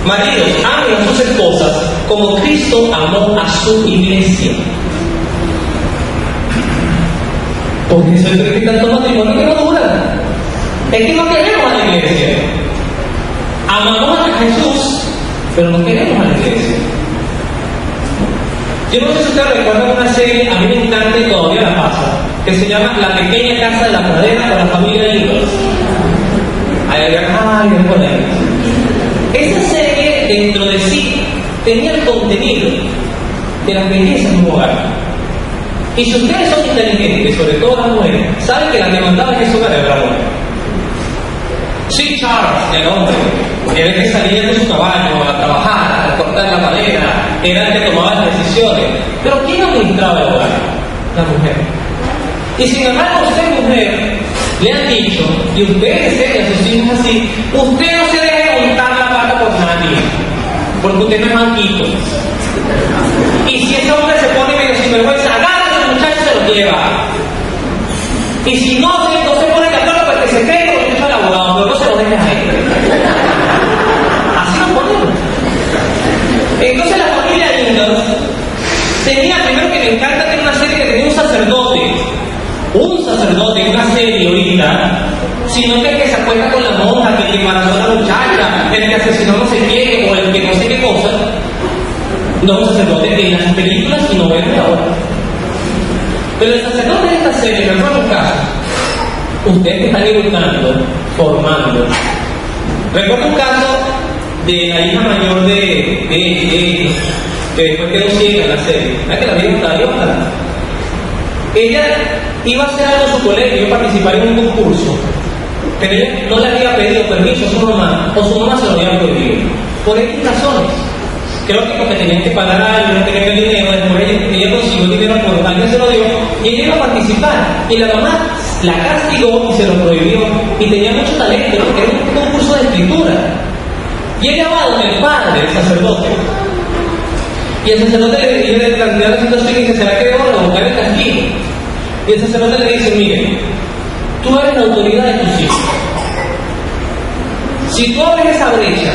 maridos, amen a sus esposas como Cristo amó a su iglesia. Porque eso es que tanto matrimonio que no dura. Es que no queremos a la iglesia. Amamos a Jesús, pero no queremos a la iglesia. Yo no sé si ustedes recuerdan una serie, a mí me encanta y todavía la pasa, que se llama La pequeña casa de la pradera con la familia Ingalls. Esa serie dentro de sí tenía el contenido de la belleza de un hogar. Y si ustedes son inteligentes, sobre todo las mujeres, saben que la que mandaba en ese hogar era la mujer. Sí, Charles, el hombre, era el que salía de su caballo a trabajar, a cortar la madera, era el que tomaba las decisiones. Pero ¿quién administraba el hogar? La mujer. Y sin embargo, usted, mujer, le han dicho, y ustedes enseñan a sus hijos así, usted no se deje montar la pata por nadie, porque usted no es manquito. Y si ese hombre se pone medio sinvergüenza, agarra a ese muchacho y se lo lleva. Y si no se pone católico, pues que se cree que lo escucha el abogado, pero no se lo deje a él. Así lo ponemos. Entonces la familia Ingalls tenía, primero que me encanta, tener una serie que tenía un sacerdote, una serie ahorita, sino que el que se acuesta con la monja, que el que embarazó a la muchacha, el que asesinó no sé qué, o el que no sé qué cosa. No, un sacerdote en las películas y novelas de ahora. Pero el sacerdote de esta serie, en algunos casos, ustedes que están educando, formando. Recuerdo un caso de la hija mayor de que después quedó ciega en la serie. ¿Verdad que la vieron está? Ella iba a hacer algo en su colegio, iba a participar en un concurso, pero ella no le había pedido permiso a su mamá, o su mamá se lo había prohibido. Por estas razones. Creo que porque tenían que pagar algo, no tenían el dinero, después ella consiguió el dinero por alguien se lo dio, y ella iba a participar, y la mamá la castigó y se lo prohibió, y tenía mucho talento, ¿no? Era un concurso de escritura. Y ella va donde el padre, el sacerdote, y el sacerdote le plantea la situación y dice, ¿será que debo revocar el castigo? Y el sacerdote le dice, mire, tú eres la autoridad de tus hijos. Si tú abres esa brecha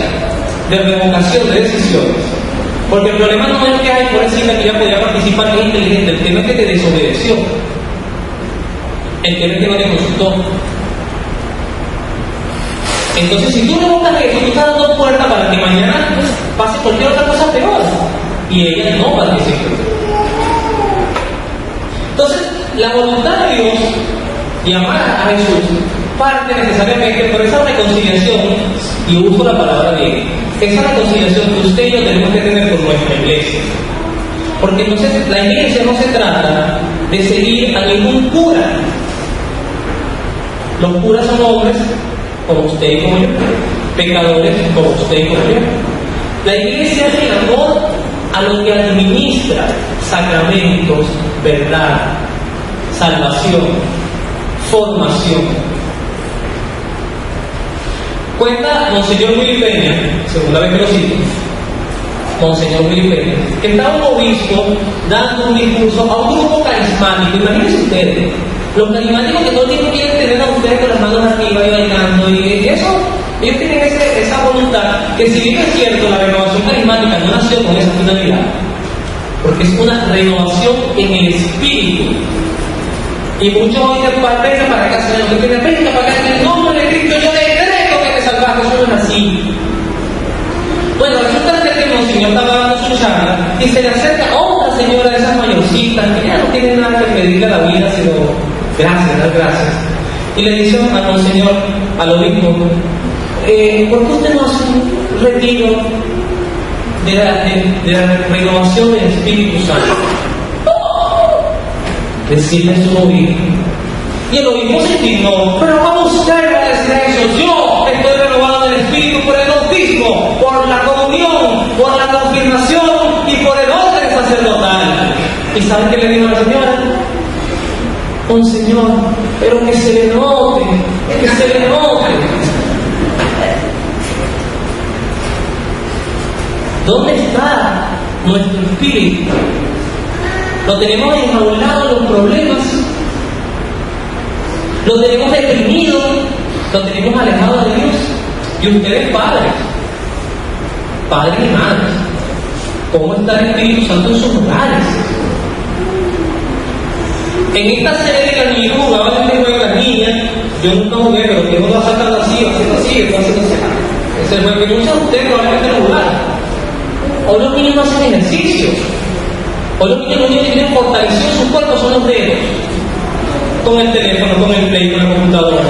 de revocación de decisiones, porque el problema no es que hay por encima que ya podía participar, que es inteligente, el tema es que te desobedeció, el tema es que no te consultó. Entonces, si tú revocas eso, tú estás dando puerta para que mañana pase cualquier otra cosa peor, y ella no participó. Entonces, la voluntad de Dios y amar a Jesús parte necesariamente por esa reconciliación, y uso la palabra bien, esa reconciliación que usted y yo tenemos que tener con nuestra iglesia. Porque entonces la iglesia no se trata de seguir a ningún cura. Los curas son hombres como usted y como yo, pecadores como usted y como yo. La iglesia es el amor a lo que administra sacramentos, verdad, salvación, formación. Cuenta Monseñor Willy Peña, segunda vez que lo cito, Monseñor Willy Peña, que estaba un obispo dando un discurso a un grupo carismático. Imagínense ustedes, los carismáticos que todo el tiempo quieren tener a ustedes con las manos arriba y bailando, y eso, ellos tienen esa voluntad, que si bien es cierto, la renovación carismática no nació con esa finalidad, porque es una renovación en el espíritu. Y muchos hoy te venga para acá, Señor, que te venga para acá, en el nombre de Cristo, yo decreto que te salvaste. Eso no es así. Bueno, resulta que el Monseñor estaba dando su charla y se le acerca a otra señora de esas mayorcitas que ya no tiene nada que pedirle a la vida, sino gracias, dar gracias. Y le dice al Monseñor, al obispo, ¿por qué usted no hace un retiro de la renovación del Espíritu Santo? Decirle a su obispo. Y el obispo se indignó, pero ¿cómo usted va a decir eso? Yo estoy renovado del Espíritu por el bautismo, por la comunión, por la confirmación y por el orden sacerdotal. ¿Y sabe qué le dijo a la señora? Monseñor, pero que se le note, que se le note. ¿Dónde está nuestro espíritu? Lo tenemos enjaulado en los problemas, lo tenemos deprimido, lo tenemos alejado de Dios. Y ustedes padres y madres, ¿cómo está el Espíritu Santo en sus hogares? En esta serie de la niñura, a veces juegan las niñas, yo nunca jugué, pero que uno va sacando así, haciendo así. Ese juego que no usa usted probablemente no jugar. Hoy los niños no hacen ejercicio. Hoy los niños que tienen fortalecido su cuerpo son los dedos. Con el teléfono, con el play, con la computadora.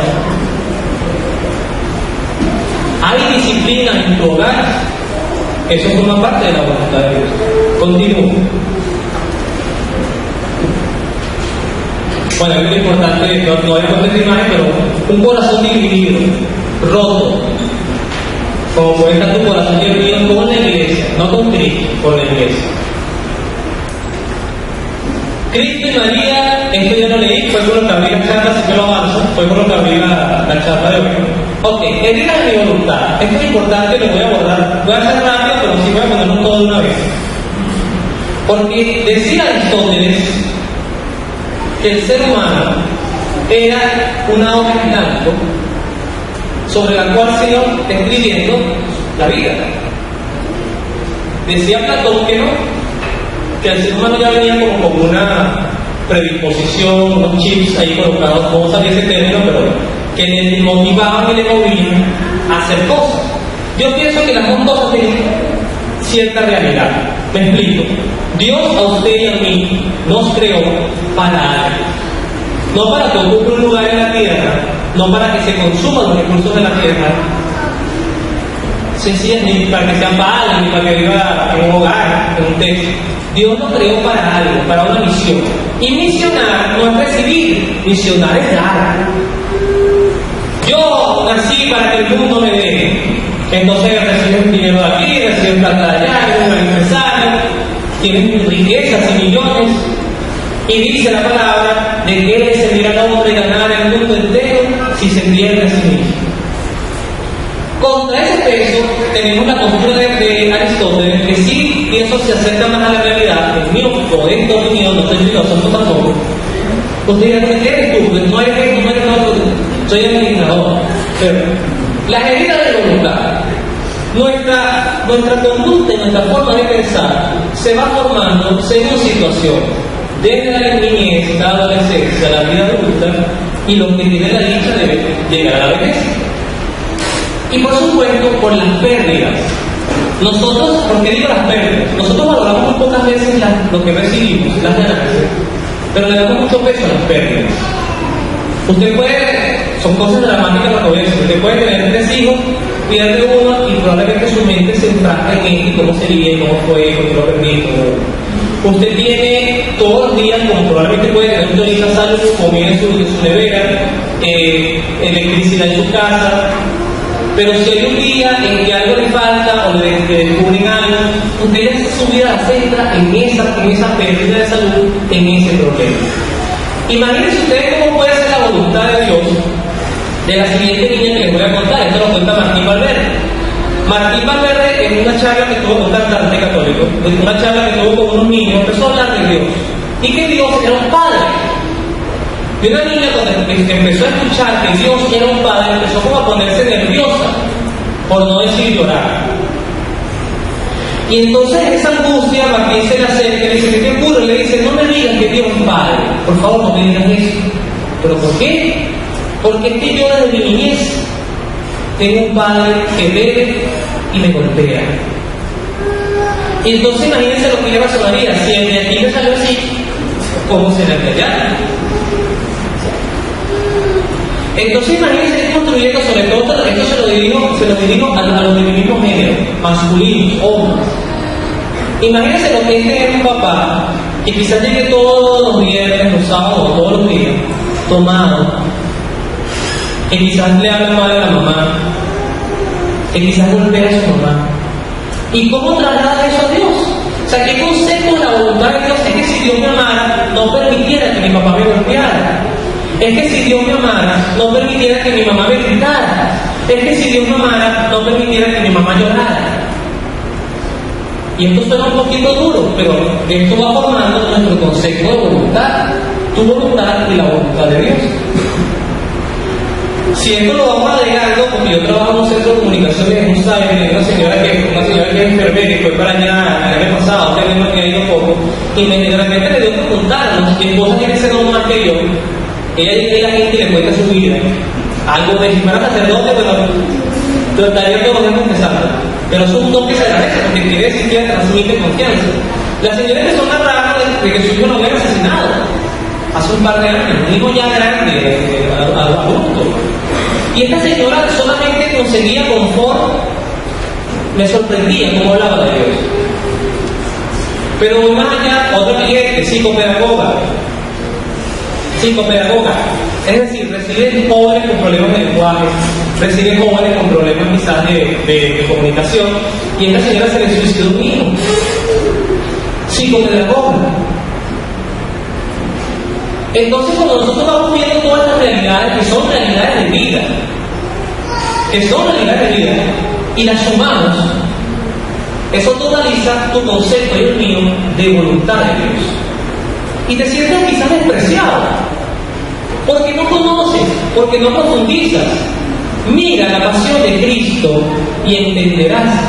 Hay disciplina en tu hogar. Eso forma parte de la voluntad de Dios. Continúo. Bueno, es muy importante, no hay que poner esta imagen, pero un corazón dividido, roto. Como puede estar tu corazón dividido con la iglesia, no con Cristo, con la iglesia. Cristo y María, esto yo lo leí, fue por lo que abrí la charla, si yo lo avanzo, fue por lo que abrí la charla de hoy. Ok, herida de mi voluntad. Esto es importante, lo voy a abordar. Voy a hacer rápido, pero sí voy a ponerlo todo de una vez. Porque decía Aristóteles que el ser humano era una hoja en blanco sobre la cual se iba escribiendo la vida. Decía Platón que no, que el ser humano ya venía como una predisposición, unos chips ahí colocados, no sabía ese término, pero que le motivaban y le movían a hacer cosas. Yo pienso que las dos cosas tienen cierta realidad. Me explico. Dios a usted y a mí nos creó para algo. No para que ocupe un lugar en la tierra, no para que se consuman los recursos de la tierra, sencillamente ni para que sean para alguien, ni para que viva en un hogar, en un techo. Dios nos creó para algo, para una misión. Y misionar no es recibir, misionar es dar. Yo nací para que el mundo me dé. Entonces reciben dinero de aquí, reciben plata de allá, es un empresario, tienen riquezas y millones. Y dice la palabra de que le servirá al hombre ganar el mundo entero si se pierde a sí mismo. Contra ese peso tenemos la postura de Aristóteles, que sí pienso se acerca más a la realidad, en mi opinión, no estoy filósofo tampoco. Usted dirá, ¿qué eres tú? No eres esto, no eres otro, soy administrador. Pero las heridas de voluntad, nuestra conducta y nuestra forma de pensar se va formando según situación, desde la niñez, la adolescencia, la vida adulta, y los que tienen la dicha de llegar a la vejez. Y por supuesto, por las pérdidas. Nosotros, ¿por qué digo las pérdidas? Nosotros valoramos muy pocas veces lo que recibimos, las ganancias, pero le damos mucho peso a las pérdidas. Usted puede, son cosas dramáticas lo que voy a decir, usted puede tener 3 hijos, pierde uno y probablemente su mente se enfrasca en esto, cómo sería, cómo fue, cómo lo permito. Usted tiene todos los días, como probablemente puede tener un tonita salud, comida en su nevera, electricidad en su casa, pero si hay un día en que algo le falta o le descubren algo, usted ya su vida la centra en esa pérdida de salud, en ese problema. Imagínense ustedes cómo puede ser la voluntad de Dios de la siguiente niña que les voy a contar. Esto lo cuenta Martín Valverde. Martín Valverde, en una charla que tuvo con cantante católico, en una charla que tuvo con unos niños, empezó a hablar de Dios. Y que Dios era un padre. Y una niña, cuando empezó a escuchar que Dios era un padre, empezó como a ponerse nerviosa, por no decir llorar. Y entonces en esa angustia Martín se le acerca y le dice: ¿qué ocurre? Le dice: no me digas que Dios es un padre, por favor no me digas eso. ¿Pero por qué? Porque es que yo desde mi niñez tengo un padre que bebe y me golpea. Y entonces imagínense lo que le pasaría si el de aquí me salió así, ¿cómo será el de allá? Entonces imagínense construyendo, sobre todo esto se lo dirijo a los del mismo género, masculinos, hombres. Imagínense lo que es tener un papá que quizás llegue todos los viernes, los sábados, todos los días, tomado, que quizás le habla mal a la mamá, que quizás golpea a su mamá. ¿Y cómo traslada eso a Dios? O sea, ¿qué concepto de la voluntad de Dios? Es que si Dios me amara, no permitiera que mi papá me golpeara. Es que si Dios me amara, no permitiera que mi mamá me gritara. Es que si Dios me amara, no permitiera que mi mamá llorara. Y esto suena un poquito duro, pero esto va formando nuestro concepto de voluntad. Tu voluntad y la voluntad de Dios. Si esto lo vamos agregando, porque yo trabajo en un centro de comunicaciones en un site, y una señora que es enfermera y fue para allá el año pasado, que ha ido poco, y de repente le dio que contarnos, mi esposa tiene ese don más que yo. Ella llega a la gente y le cuenta su vida, algo de si fuera sacerdote, pero estaría todos los días confesando. Pero eso es un don que se agradece, porque quiere decir que transmite confianza. La señora empezó a narrar de que su hijo lo había asesinado hace un par de años, un hijo ya grande, adulto. Y esta señora solamente conseguía confort. Me sorprendía cómo hablaba de Dios. Pero voy más allá, otro cliente, psicopedagoga, es decir, recibe jóvenes con problemas de lenguaje, recibe jóvenes con problemas quizás de comunicación, y a esta señora se le suicidó un hijo. Psicopedagoga. Entonces, cuando nosotros vamos viendo todas estas realidades, que son realidades de vida, y las sumamos, eso totaliza tu concepto y el mío de voluntad de Dios. Y te sientes quizás despreciado, porque no conoces, porque no profundizas. Mira la pasión de Cristo y entenderás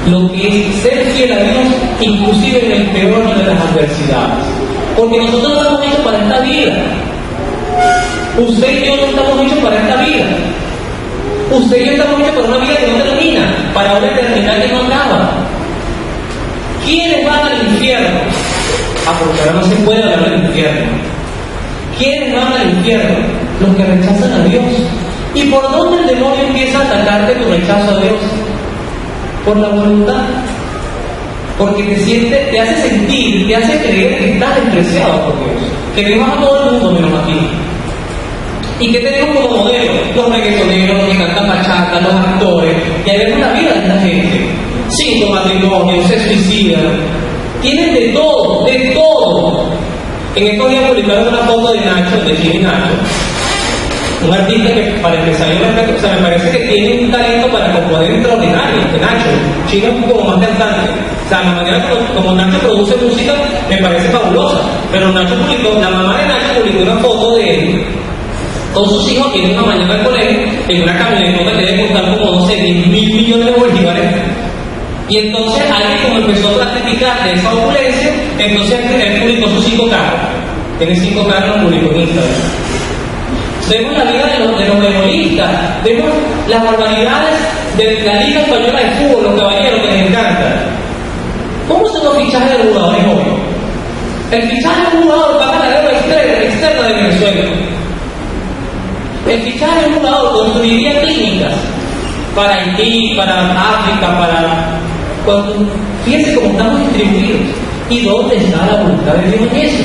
lo que es ser fiel a Dios, inclusive en el peor de las adversidades. Porque nosotros no estamos hechos para esta vida. Usted y yo no estamos hechos para esta vida. Usted y yo estamos hechos para una vida que no termina, para una eternidad que no acaba. ¿Quiénes van al infierno? Porque ahora no se puede hablar del infierno. ¿Quiénes van al infierno? Los que rechazan a Dios. ¿Y por dónde el demonio empieza a atacarte tu rechazo a Dios? Por la voluntad. Porque te hace sentir, te hace creer que estás despreciado por Dios, que Dios ama a todo el mundo menos a ti. ¿Y qué tenemos como modelo? Los reggaetoneros, los que cantan bachata, los actores, y ahí vemos la vida de esta gente. 5 matrimonios, se suicidan, tienen de todo, de todo. En estos días publicaron una foto de Nacho, de Chino y Nacho, un artista que para empezar yo respeto, o sea, me parece que tiene un talento para componer extraordinario, de Nacho. Chino es como más cantante. O sea, la manera como Nacho produce música me parece fabulosa. Pero Nacho publicó, la mamá de Nacho publicó una foto de él con sus hijos que iban una mañana al colegio en una camioneta que debe costar como, no sé, 10.000 millones de bolívares. Y entonces alguien como empezó a platicar de esa opulencia, entonces él publicó sus 5 carros. Tiene 5 carros, los publicó en Instagram. Vemos la vida de los beisbolistas, vemos las barbaridades de la Liga Española de Fútbol, los caballeros que les encanta. ¿Cómo son los fichajes de los jugadores hoy? El fichaje de un jugador paga la deuda externa de Venezuela. El fichaje de un jugador construiría clínicas para Haití, para África, para... Fíjense cómo estamos distribuidos. ¿Y dónde está la voluntad de Dios en eso?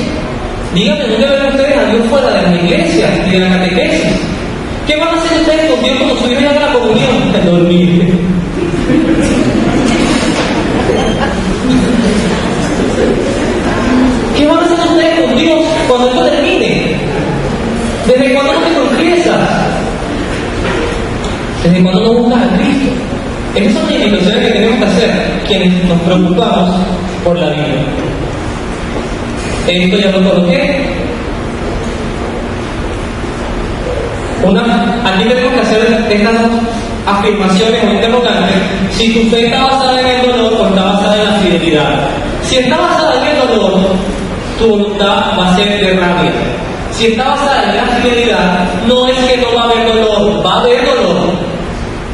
Díganme, ¿dónde ven ustedes a Dios fuera de las iglesias y de la catequesis? ¿Qué van a hacer ustedes con Dios cuando su hijo haga la comunión? Dormir. ¿Qué van a hacer ustedes con Dios cuando esto termine? ¿Desde cuándo no te confiesas? ¿Desde cuándo no buscas a Cristo? Esas son las invitaciones que tenemos que hacer quienes nos preocupamos por la vida. Esto ya lo coloqué. Aquí tenemos que hacer estas afirmaciones o interrogantes. Si tu fe está basada en el dolor o está basada en la fidelidad. Si está basada en el dolor, tu voluntad va a ser de rabia. Si está basada en la fidelidad, no es que no va a haber dolor, va a haber dolor,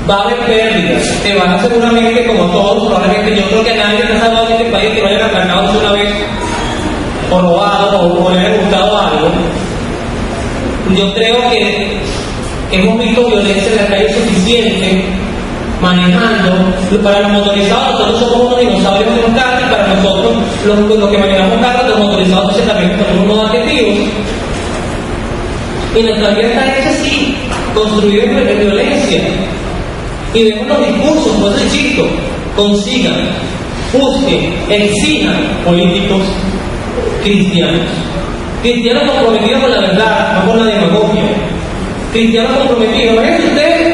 va a haber pérdidas. Te van a seguramente, como todos, probablemente yo creo que a nadie que está salvado en este país que lo hayan atracado una vez, o robado, o le haya gustado algo. Yo creo que hemos visto violencia en la calle suficiente manejando. Para los motorizados, nosotros somos unos dinosaurios de un carro, y para nosotros, los que manejamos carros, los motorizados, entonces también tenemos unos adjetivos. Y nuestra vida está hecha así, construida en violencia. Y vemos los discursos, por eso insisto, consigan, busquen, exijan políticos cristianos. Cristianos comprometidos con la verdad, no con la demagogia. Cristianos comprometidos. Imagínense ustedes,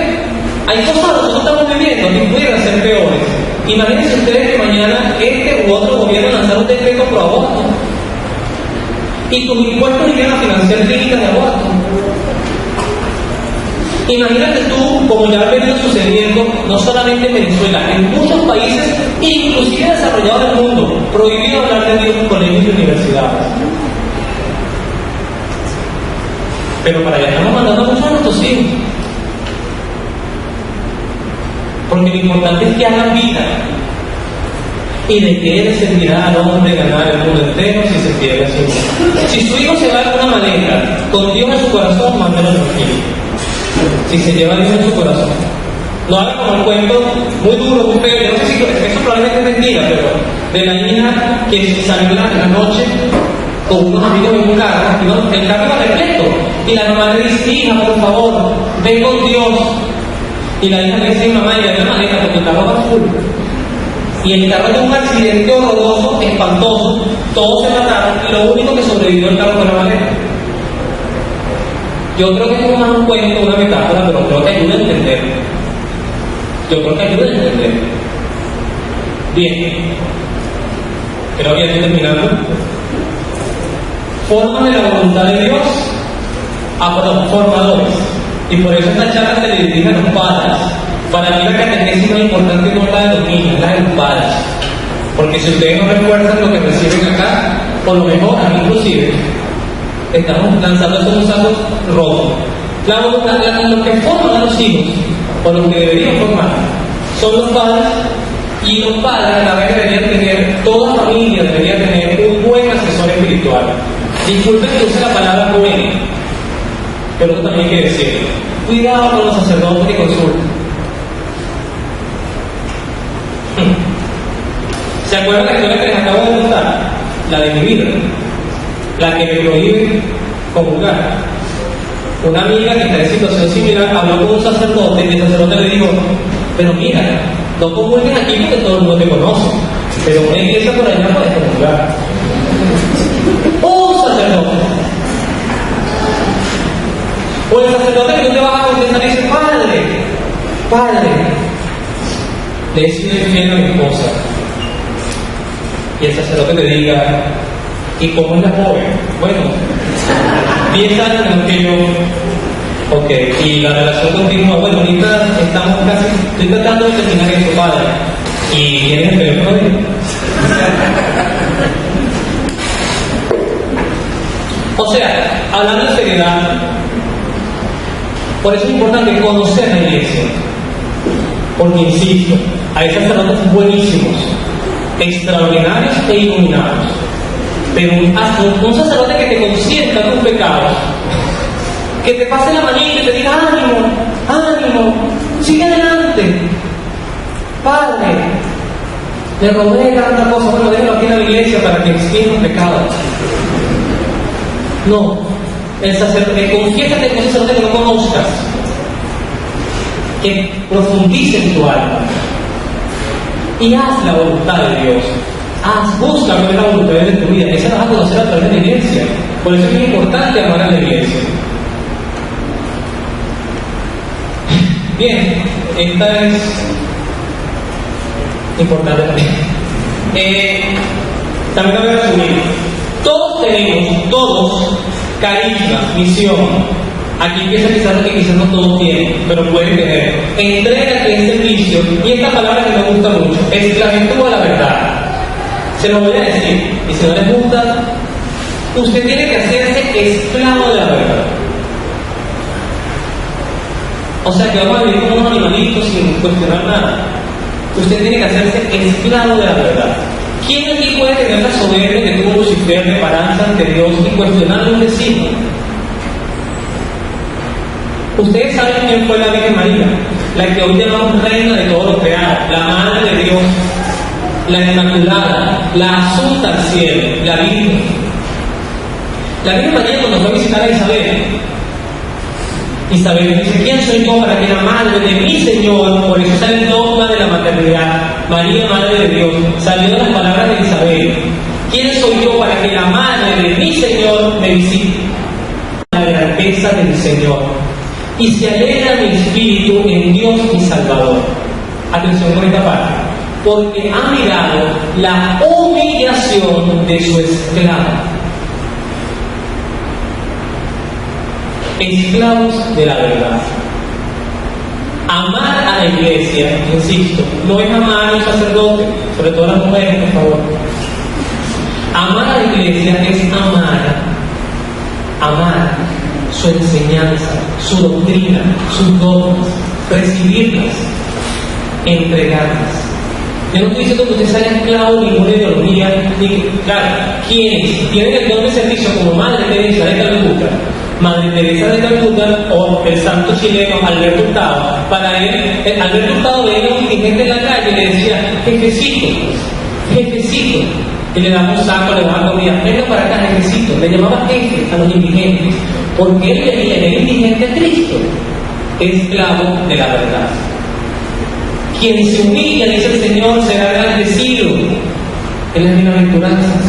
hay cosas que nosotros estamos viviendo que pudieran ser peores. Imagínense ustedes que mañana este u otro gobierno lanzara un decreto pro aborto y tus impuestos irían a financiar clínicas de aborto. Imagínate tú, como ya ha venido sucediendo, no solamente en Venezuela, en muchos países, inclusive desarrollados del mundo, prohibido hablar de Dios en colegios y universidades. Pero para allá estamos mandando mucho a nuestros hijos. Porque lo importante es que hagan vida. ¿Y de qué le servirá al hombre ganar el mundo entero si se pierde a sí mismo? Si su hijo se va a una maleta con Dios en su corazón, mándelo tranquilo. Si se lleva a Dios en su corazón. No haga como el cuento muy duro, muy feo. Yo no sé si eso probablemente es mentira, pero de la niña que salió en la noche con unos amigos en un carro, el carro iba repleto, y la mamá le dice: hija, por favor, ven con Dios. Y la hija le dice: mamá, ya la maleta porque el carro va full. Y el carro tuvo un accidente horroroso, espantoso, todos se mataron, y lo único que sobrevivió el carro fue la maleta. Yo creo que es más un cuento, una metáfora, pero creo que ayuda a entender. Bien, creo que ya estoy terminando. Forman de la voluntad de Dios a los formadores. Y por eso esta charla se le dirige a los padres. Para mí la catequesis más importante no es la de los niños, la de los padres. Porque si ustedes no refuerzan lo que reciben acá, por lo mejor, a mí inclusive, estamos lanzando esos sacos rotos. Los que forman a los hijos, o los que deberían formar, son los padres. Y los padres a la vez deberían tener, toda familia debería tener un buen asesor espiritual. Disculpen que use la palabra bueno, pero eso también hay que decir. Cuidado con los sacerdotes que consultan. ¿Se acuerdan de la historia que les acabo de contar? La de mi vida, la que me prohíbe comulgar. Una amiga que está en situación similar habló con un sacerdote y el sacerdote le dijo: pero mira, no comulgues aquí porque todo el mundo te conoce, pero una iglesia por allá puedes comulgar. Un sacerdote. O el sacerdote que tú te vas a confesar y dice: padre, le he sido infiel a mi esposa. Y el sacerdote te diga: ¿y cómo es la joven? Bueno, 10 años menos que yo. Ok, y la relación continúa. Bueno, ahorita estamos casi, estoy tratando de terminar eso, padre. ¿Y tienes el teléfono de él? O sea, hablando de seriedad, por eso es importante conocer la iglesia. Porque insisto, hay sacerdotes buenísimos, extraordinarios e iluminados. Pero un sacerdote que te consienta tus pecados, que te pase la manita y te diga: ánimo, sigue adelante. Padre, le robé tanta cosa, bueno, déjalo aquí en la iglesia para que expies los pecados. No, el sacerdote, confiésate con un sacerdote que no conozcas, que profundice en tu alma, y haz la voluntad de Dios. Busca cuál es la voluntad de tu vida. Esa la vas a conocer a través de la iglesia. Por eso es muy importante amar a la iglesia. Bien, esta es importante también. También voy a resumir. Todos, carisma, misión. Aquí empieza quizás lo que quizás no todos tienen, pero pueden tener. Entrega que es servicio, y esta palabra que me gusta mucho, esclavitud a la verdad. Se lo voy a decir, y si no les gusta, usted tiene que hacerse esclavo de la verdad. O sea que vamos a vivir como unos animalitos sin cuestionar nada. Usted tiene que hacerse esclavo de la verdad. ¿Quién aquí puede tener la soberbia que tuvo Lucifer de pararse ante Dios y cuestionar a un vecino? Ustedes saben quién fue la Virgen María, la que hoy llamamos reina de todo lo creado, la madre de Dios, la inmaculada, la asunta al cielo, la Virgen. La Virgen María cuando fue a visitar a Isabel dice: ¿quién soy yo para que la madre de mi Señor? Por eso sale el dogma de la maternidad, María, madre de Dios, salió de las palabras de Isabel. ¿Quién soy yo para que la madre de mi Señor me visite? La grandeza del Señor. Y se alegra mi espíritu en Dios mi Salvador. Atención con esta parte. Porque ha mirado la humillación de su esclava. Esclavos de la verdad. Amar a la iglesia, insisto, no es amar a un sacerdote, sobre todo a las mujeres, por favor. Amar a la iglesia es amar su enseñanza, su doctrina, sus dogmas, recibirlas, entregarlas. Yo no estoy diciendo que usted sea esclavo de ninguna ideología, ni que, claro, quienes tienen el don de servicio como Madre Teresa de Calcuta, Madre Teresa de Calcuta o el santo chileno Alberto Hurtado, para él, Alberto Hurtado veía a un indigente en la calle y le decía: jefecito, y le daba un saco, le daba comida, venga para acá, jefecito. Le llamaba jefe a los indigentes, porque él veía en el indigente a Cristo, esclavo de la verdad. Quien se humilla, dice el Señor, será agradecido en las bienaventuranzas.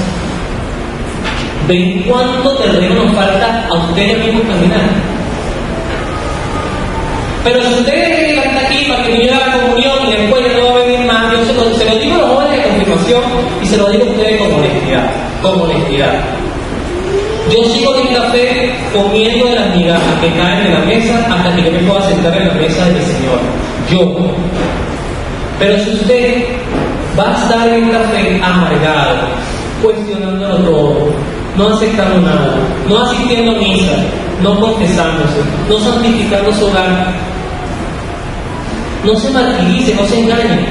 ¿Ven cuánto terreno nos falta a ustedes mismos caminar? Pero si ustedes quieren llegar hasta aquí para que no llegue a la comunión y después no va a venir más, yo se lo digo a los jóvenes de confirmación y se lo digo a ustedes con honestidad. Yo sigo en café comiendo de las migajas que caen de la mesa hasta que yo me pueda sentar en la mesa de mi Señor. Yo. Pero si usted va a estar en el café amargado, cuestionándolo todo, no aceptando nada, no asistiendo a misa, no confesándose, no santificando su hogar, no se martirice, no se engañe.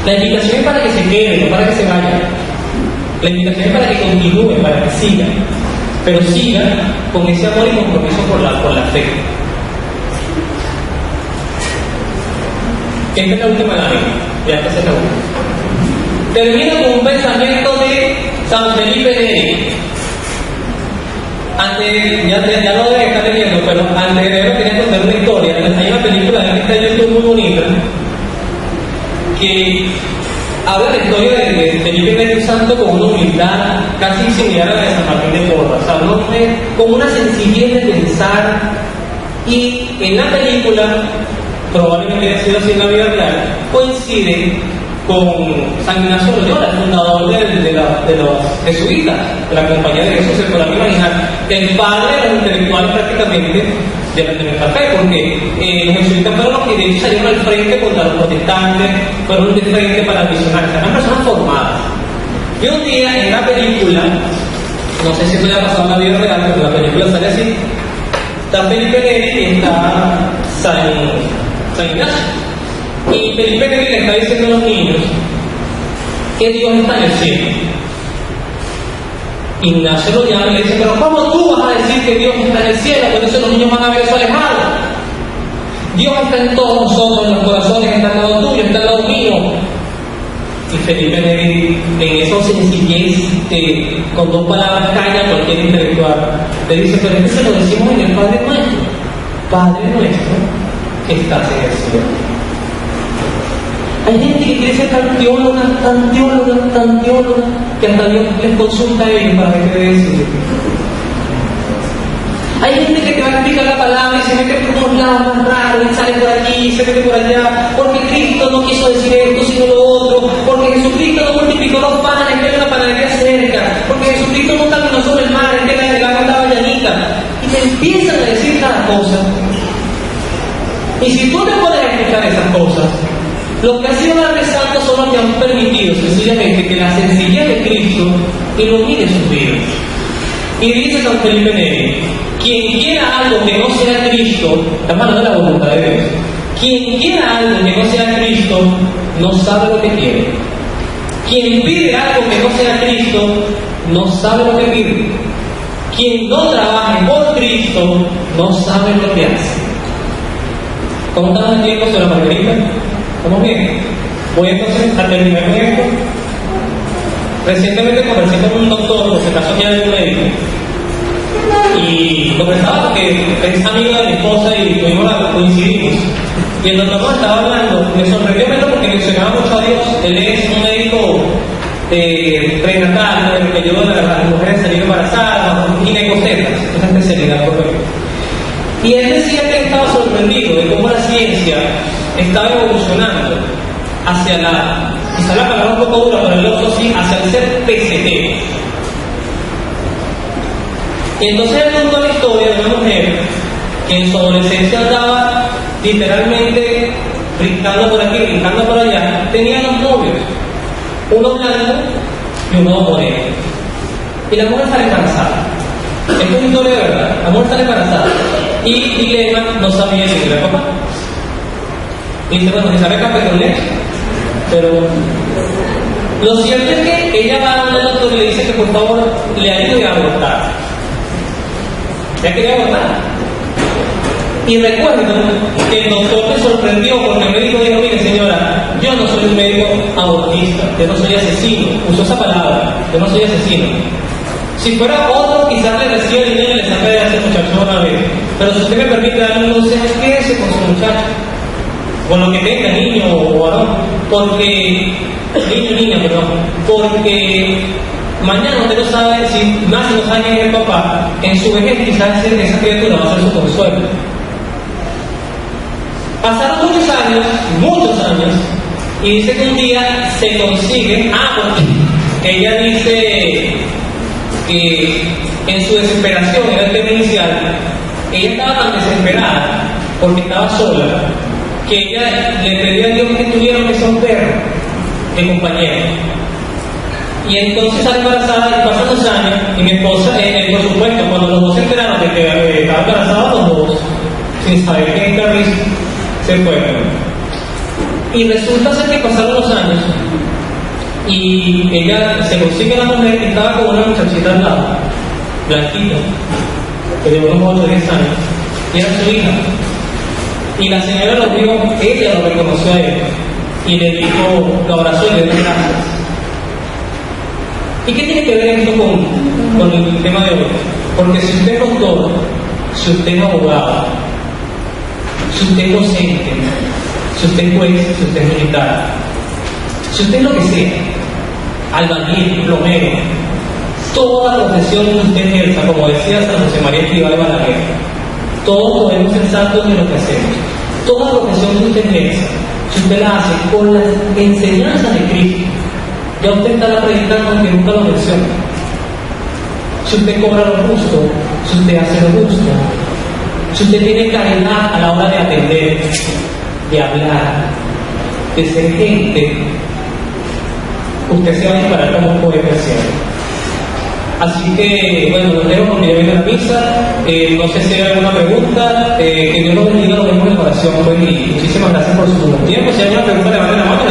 La invitación es para que se quede, no para que se vaya. La invitación es para que continúe, para que siga, pero siga con ese amor y compromiso por la fe. Esta es la última lámina, ya esta es la última. Termino con un pensamiento de San Felipe Neri. Ya lo debe estar leyendo, pero antes de leerlo quería contar una historia. Hay una película que está en YouTube muy bonita que habla de la historia de Felipe Neri, un santo con una humildad casi similar a la de San Martín de Porras, o sea, un hombre con una sencillez de pensar. Y en la película, probablemente haya sido así en la vida real, coincide con San Ignacio Loyola, el fundador de los jesuitas, de la Compañía de Jesús. Se podrán imaginar el padre de los intelectuales prácticamente de nuestra fe, porque los jesuitas fueron los que de hecho salieron al frente contra los protestantes, fueron de frente para misionar, eran personas formadas. Y un día en la película, no sé si esto ya ha pasado en la vida real, pero la película sale así, está Felipe Neri y está San Ignacio. Y Felipe Neri le está diciendo a los niños que Dios está en el cielo. Ignacio lo llama y le dice: pero ¿cómo tú vas a decir que Dios está en el cielo? Por eso los niños van a ver eso alejado. Dios está en todos nosotros, en los corazones, está al lado tuyo, está al lado mío. Y Felipe Neri, en esa sencillez que con dos palabras calla cualquier intelectual, le dice: pero eso lo decimos en el Padre Nuestro. Padre nuestro que estás en el cielo. Hay gente que quiere ser tan teóloga, que hasta Dios les consulta a ellos para ver qué debe decir. Hay gente que te va a explicar la palabra y se mete por unos lados más raros y sale por aquí y se mete por allá, porque Cristo no quiso decir esto sino lo otro, porque Jesucristo no multiplicó los panes que hay una panadería cerca, porque Jesucristo no caminó sobre el mar, es que la agua estaba llanita. Y te empiezan a decir cada cosa. Y si tú te pones a escuchar esas cosas, los que han sido grandes santos son los que han permitido sencillamente que la sencillez de Cristo ilumine sus vidas. Y dice San Felipe Neri: quien quiera algo que no sea Cristo, estamos hablando de la voluntad de Dios, quien quiera algo que no sea Cristo, no sabe lo que quiere. Quien pide algo que no sea Cristo, no sabe lo que pide. Quien no trabaje por Cristo, no sabe lo que hace. ¿Cómo estamos en tiempo sobre la Margarita? ¿Estamos bien? Voy entonces a terminar con esto. Recientemente conversé con un doctor, por si acaso ya es un médico, y conversaba porque es amigo de mi esposa y coincidimos. Y el doctor nos estaba hablando, me sorprendió verlo porque mencionaba mucho a Dios. Él es un médico prenatal, que ayuda a las mujeres a salir embarazadas, ginecostetas, es la especialidad por ejemplo. Y él decía que estaba sorprendido de cómo la ciencia estaba evolucionando hacia la, quizá la palabra un poco dura, pero el otro sí, hacia el ser PCT. Y entonces él contó la historia de una mujer que en su adolescencia andaba literalmente brincando por aquí, brincando por allá. Tenía dos novios, uno blanco y uno moreno. Y la mujer sale embarazada. Esto es una historia de verdad. La mujer sale embarazada. Y Dilema no sabía si era papá. Y dice, bueno, Isabel Capetronet, pero lo cierto es que ella va a un doctor y le dice que por favor le ayude a abortar. Ya quería abortar. Y recuerdo que el doctor me sorprendió porque el médico dijo, mire señora, yo no soy un médico abortista, yo no soy asesino, usó esa palabra, yo no soy asesino. Si fuera otro, quizás le reciba el dinero y le saque a ese muchacho una vez. Pero si usted me permite darle un consejo, quédese con su muchacho, con lo que tenga, niño o varón, porque, niña, porque mañana usted no sabe, si más de 2 años es el papá, en su vejez quizás esa criatura va a ser su consuelo. Pasaron muchos años, y dice que un día se consigue, porque ella dice que en su desesperación, era el tema inicial, ella estaba tan desesperada porque estaba sola que ella le pedía a Dios que tuviera que ser un perro de compañero. Y entonces sale embarazada y pasan 2 años y mi esposa, por supuesto, cuando los dos se enteraron de que estaba embarazada, los dos, sin saber qué es se fueron. Y resulta ser que pasaron los años y ella se consigue la mujer que estaba con una muchachita al lado, blanquita, que llevó unos 8 o 10 años, y era su hija. Y la señora lo vio, ella lo reconoció a él, y le dijo, lo abrazó y le dio gracias. ¿Y qué tiene que ver esto con el tema de hoy? Porque si usted es doctor, si usted es abogado, si usted es docente, si usted es juez, si usted es militar, si usted es lo que sea, albañil, plomero, toda profesión que usted ejerza, como decía San José María Escrivá Balaguer, todos podemos ser santos en lo que hacemos. Toda profesión que usted ejerza, si usted la hace con las enseñanzas de Cristo, ya usted estará predicando aunque nunca lo menciona. Si usted cobra lo justo, si usted hace lo justo, si usted tiene caridad a la hora de atender, de hablar, de ser gente, usted se va a disparar como un poeta cielo. Así que, bueno, nos dejo porque ya viene la misa. No sé si hay alguna pregunta. Que Dios los bendiga, lo vemos en oración. Pues, y muchísimas gracias por su tiempo. Si hay alguna pregunta, levanten la mano.